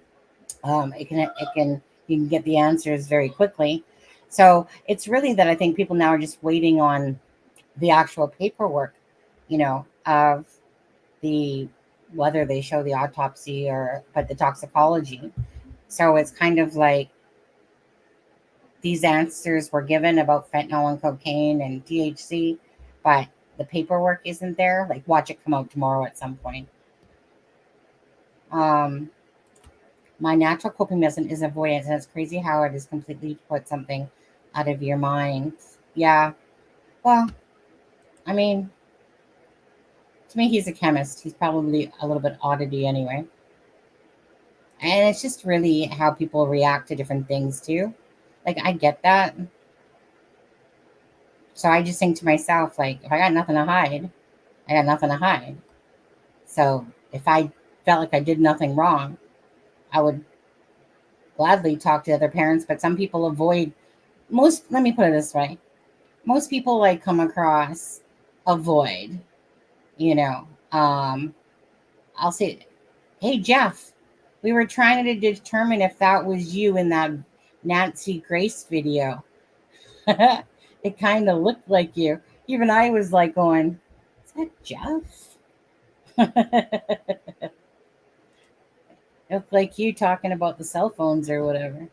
B: you can get the answers very quickly. So it's really that I think people now are just waiting on the actual paperwork, of whether they show the autopsy but the toxicology. So it's kind of like these answers were given about fentanyl and cocaine and THC, but the paperwork isn't there. Like, watch it come out tomorrow at some point. My natural coping mechanism is avoidance, and it's crazy how it is completely to put something out of your mind. Yeah. Well, I mean, to me, he's a chemist. He's probably a little bit oddity anyway. And it's just really how people react to different things too. Like, I get that. So I just think to myself, like, if I got nothing to hide, I got nothing to hide. So if I felt like I did nothing wrong, I would gladly talk to other parents. But some people avoid let me put it this way. Most people I come across avoid, I'll say, hey, Jeff, we were trying to determine if that was you in that Nancy Grace video. It kind of looked like you. Even I was like going, is that Jeff? It looked like you talking about the cell phones or whatever.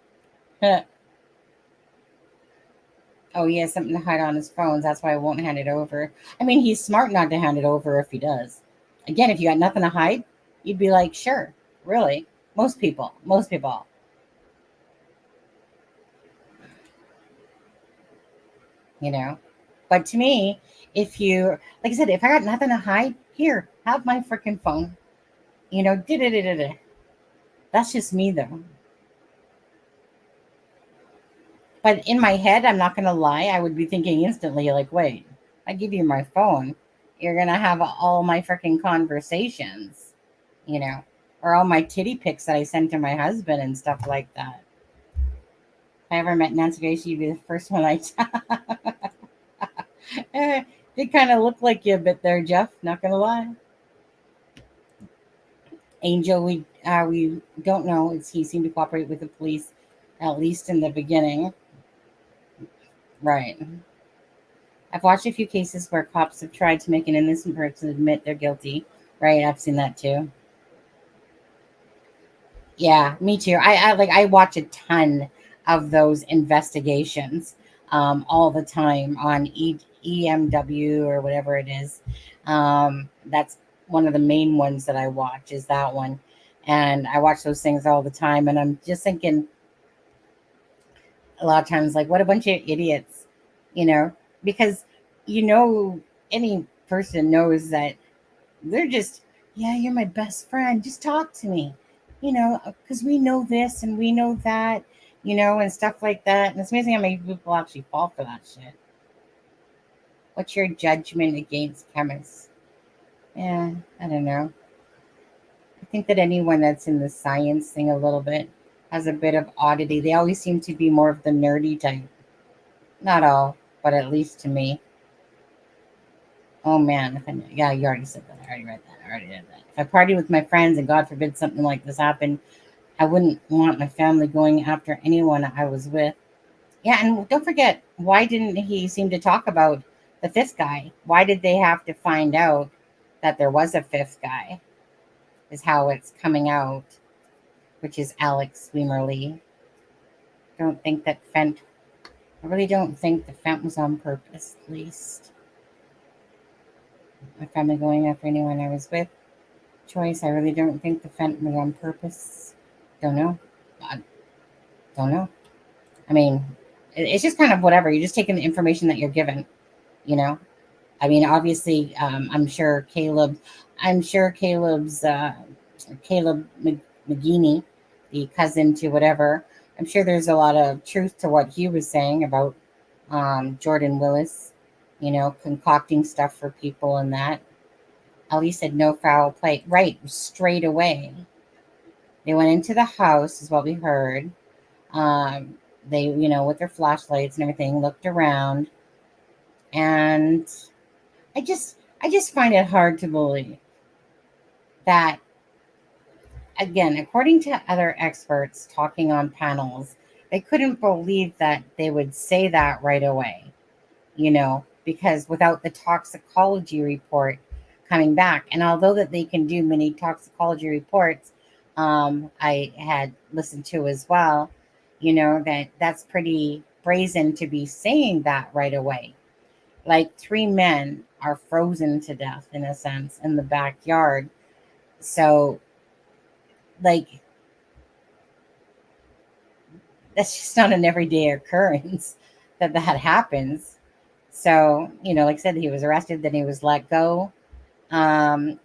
B: Oh, he has something to hide on his phones. That's why I won't hand it over. I mean, he's smart not to hand it over if he does. Again, if you got nothing to hide, you'd be like, sure, really. Most people. You know. But to me, if you, like I said, if I got nothing to hide, here, have my freaking phone. You know, That's just me, though. But in my head, I'm not going to lie, I would be thinking instantly, like, wait, I give you my phone. You're going to have all my freaking conversations, you know, or all my titty pics that I send to my husband and stuff like that. If I ever met Nancy Grace, you'd be the first one I They kind of look like you a bit there, Jeff. Not gonna lie. Angel, we don't know. He seemed to cooperate with the police, at least in the beginning. Right. I've watched a few cases where cops have tried to make an innocent person admit they're guilty. Right. I've seen that too. Yeah, me too. I watch a ton of those investigations all the time on EMW or whatever it is. That's one of the main ones that I watch is that one. And I watch those things all the time. And I'm just thinking a lot of times, like, what a bunch of idiots, you know, because, any person knows that they're just, yeah, you're my best friend. Just talk to me, because we know this and we know that, and stuff like that. And it's amazing how many people actually fall for that shit. What's your judgment against chemists? Yeah, I don't know. I think that anyone that's in the science thing a little bit has a bit of oddity. They always seem to be more of the nerdy type. Not all, but at least to me. Oh man, yeah, you already said that. I already read that. I already did that. If I party with my friends and God forbid something like this happened, I wouldn't want my family going after anyone I was with. Yeah, and don't forget, why didn't he seem to talk about the fifth guy? Why did they have to find out that there was a fifth guy? Is how it's coming out, which is Alex Weimerly. I really don't think the Fent was on purpose, at least. My family going after anyone I was with. Choice, I really don't think the Fent was on purpose. Don't know. I don't know. I mean, it's just kind of whatever. You're just taking the information that you're given, I mean, obviously, I'm sure Caleb's Caleb McGreeney, the cousin to whatever. I'm sure there's a lot of truth to what he was saying about Jordan Willis, concocting stuff for people and that. Ellie said no foul play. Right, straight away. They went into the house, is what we heard. They, with their flashlights and everything, looked around. And I just find it hard to believe that, again, according to other experts talking on panels, they couldn't believe that they would say that right away, because without the toxicology report coming back. And although that they can do many toxicology reports, I had listened to as well, that's pretty brazen to be saying that right away. Like 3 men are frozen to death, in a sense, in the backyard. So, like, that's just not an everyday occurrence that happens. So, like I said, he was arrested, then he was let go. But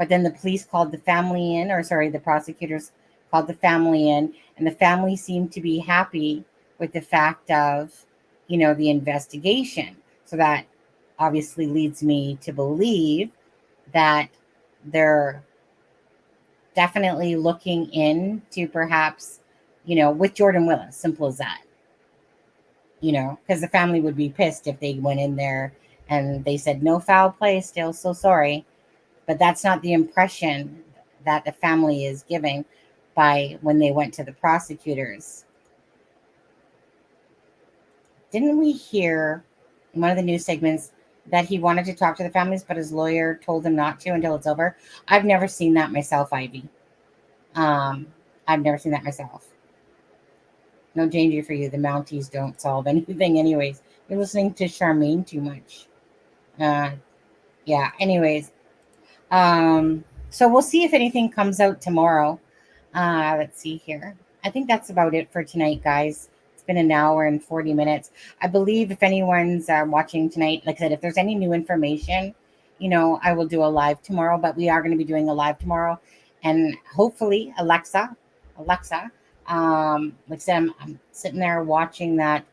B: then the police called the family in, the prosecutors called the family in, and the family seemed to be happy with the fact of, the investigation. So that obviously leads me to believe that they're definitely looking into perhaps, with Jordan Willis, simple as that. Because the family would be pissed if they went in there and they said no foul play, still so sorry. But that's not the impression that the family is giving by when they went to the prosecutors. Didn't we hear in one of the news segments that he wanted to talk to the families, but his lawyer told him not to until it's over? I've never seen that myself, Ivy. I've never seen that myself. No danger for you. The Mounties don't solve anything anyways. You're listening to Charmaine too much. Yeah. Anyways, so we'll see if anything comes out tomorrow. Let's see here. I think that's about it for tonight, guys. It's been an hour and 40 minutes. I believe if anyone's watching tonight, like I said, if there's any new information, I will do a live tomorrow, but we are going to be doing a live tomorrow. And hopefully, Alexa, like I said, I'm sitting there watching the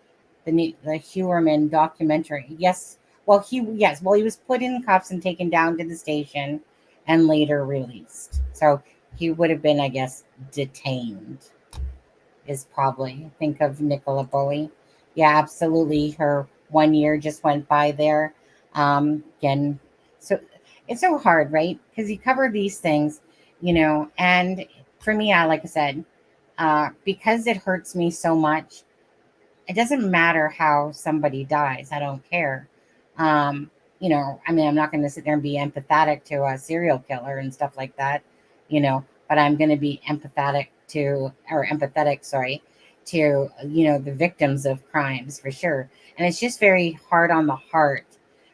B: Hewerman documentary. Yes. Well, he was put in cuffs and taken down to the station and later released. So he would have been, I guess, detained is probably. Think of Nicola Bowie. Yeah, absolutely. Her 1 year just went by there. Again, so it's so hard, right? Because you cover these things, and for me, like I said, because it hurts me so much, it doesn't matter how somebody dies. I don't care. I mean, I'm not going to sit there and be empathetic to a serial killer and stuff like that, but I'm going to be empathetic, sorry, to, the victims of crimes for sure. And it's just very hard on the heart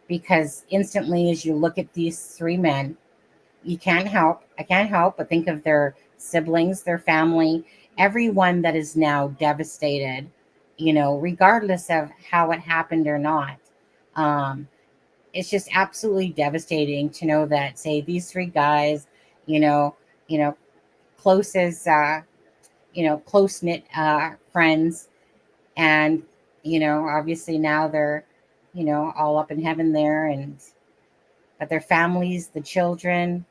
B: because instantly as you look at these three men, I can't help but think of their siblings, their family, everyone that is now devastated, regardless of how it happened or not. It's just absolutely devastating to know that, say, these three guys, close as, close knit friends, and obviously now they're, all up in heaven there, but their families, the children,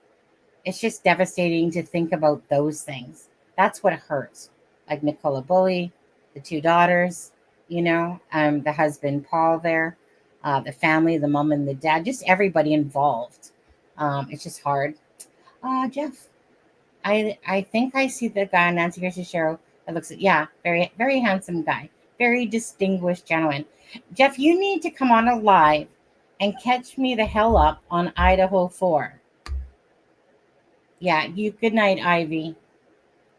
B: it's just devastating to think about those things. That's what hurts. Like Nicola Bowie, the two daughters, the husband Paul there. The family, the mom and the dad, just everybody involved. It's just hard. Jeff, I think I see the guy on Nancy Grace's show that looks very, very handsome guy, very distinguished gentleman. Jeff, you need to come on a live and catch me the hell up on Idaho 4. Yeah, good night, Ivy.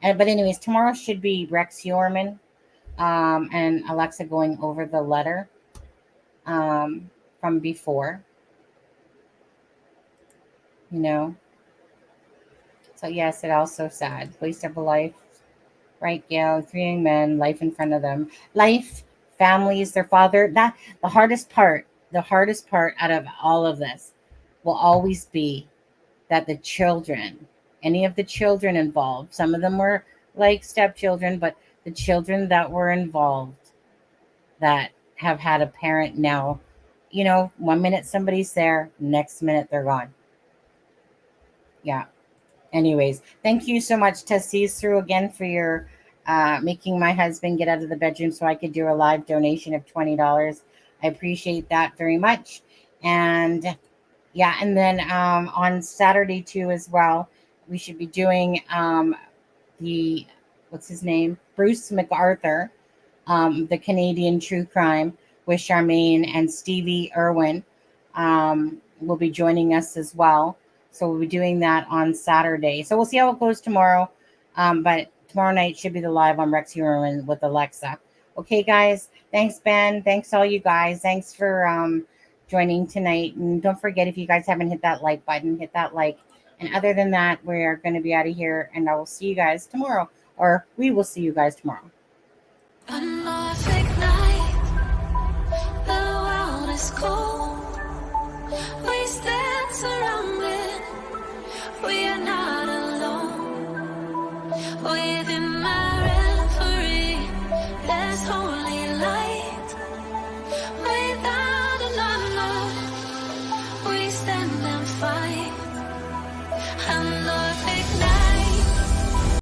B: But anyways, tomorrow should be Rex Hewerman and Alexa going over the letter from before, So yes, it also sad. Waste of a life, right, Gail? 3 young men, life in front of them. Life, families, their father. That the hardest part out of all of this will always be that the children, any of the children involved, some of them were like stepchildren, but the children that were involved that have had a parent now, 1 minute somebody's there, next minute they're gone. Yeah. Anyways, thank you so much to Seize Through again for your making my husband get out of the bedroom so I could do a live donation of $20. I appreciate that very much. And and then on Saturday too as well, we should be doing what's his name? Bruce MacArthur, the Canadian true crime with Charmaine and Stevie Irwin will be joining us as well. So we'll be doing that on Saturday. So we'll see how it goes tomorrow. But tomorrow night should be the live on Rex Hewerman with Alexa. Okay, guys. Thanks, Ben. Thanks, all you guys. Thanks for joining tonight. And don't forget, if you guys haven't hit that like button, hit that like. And other than that, we're going to be out of here. And I will see you guys tomorrow. Or we will see you guys tomorrow.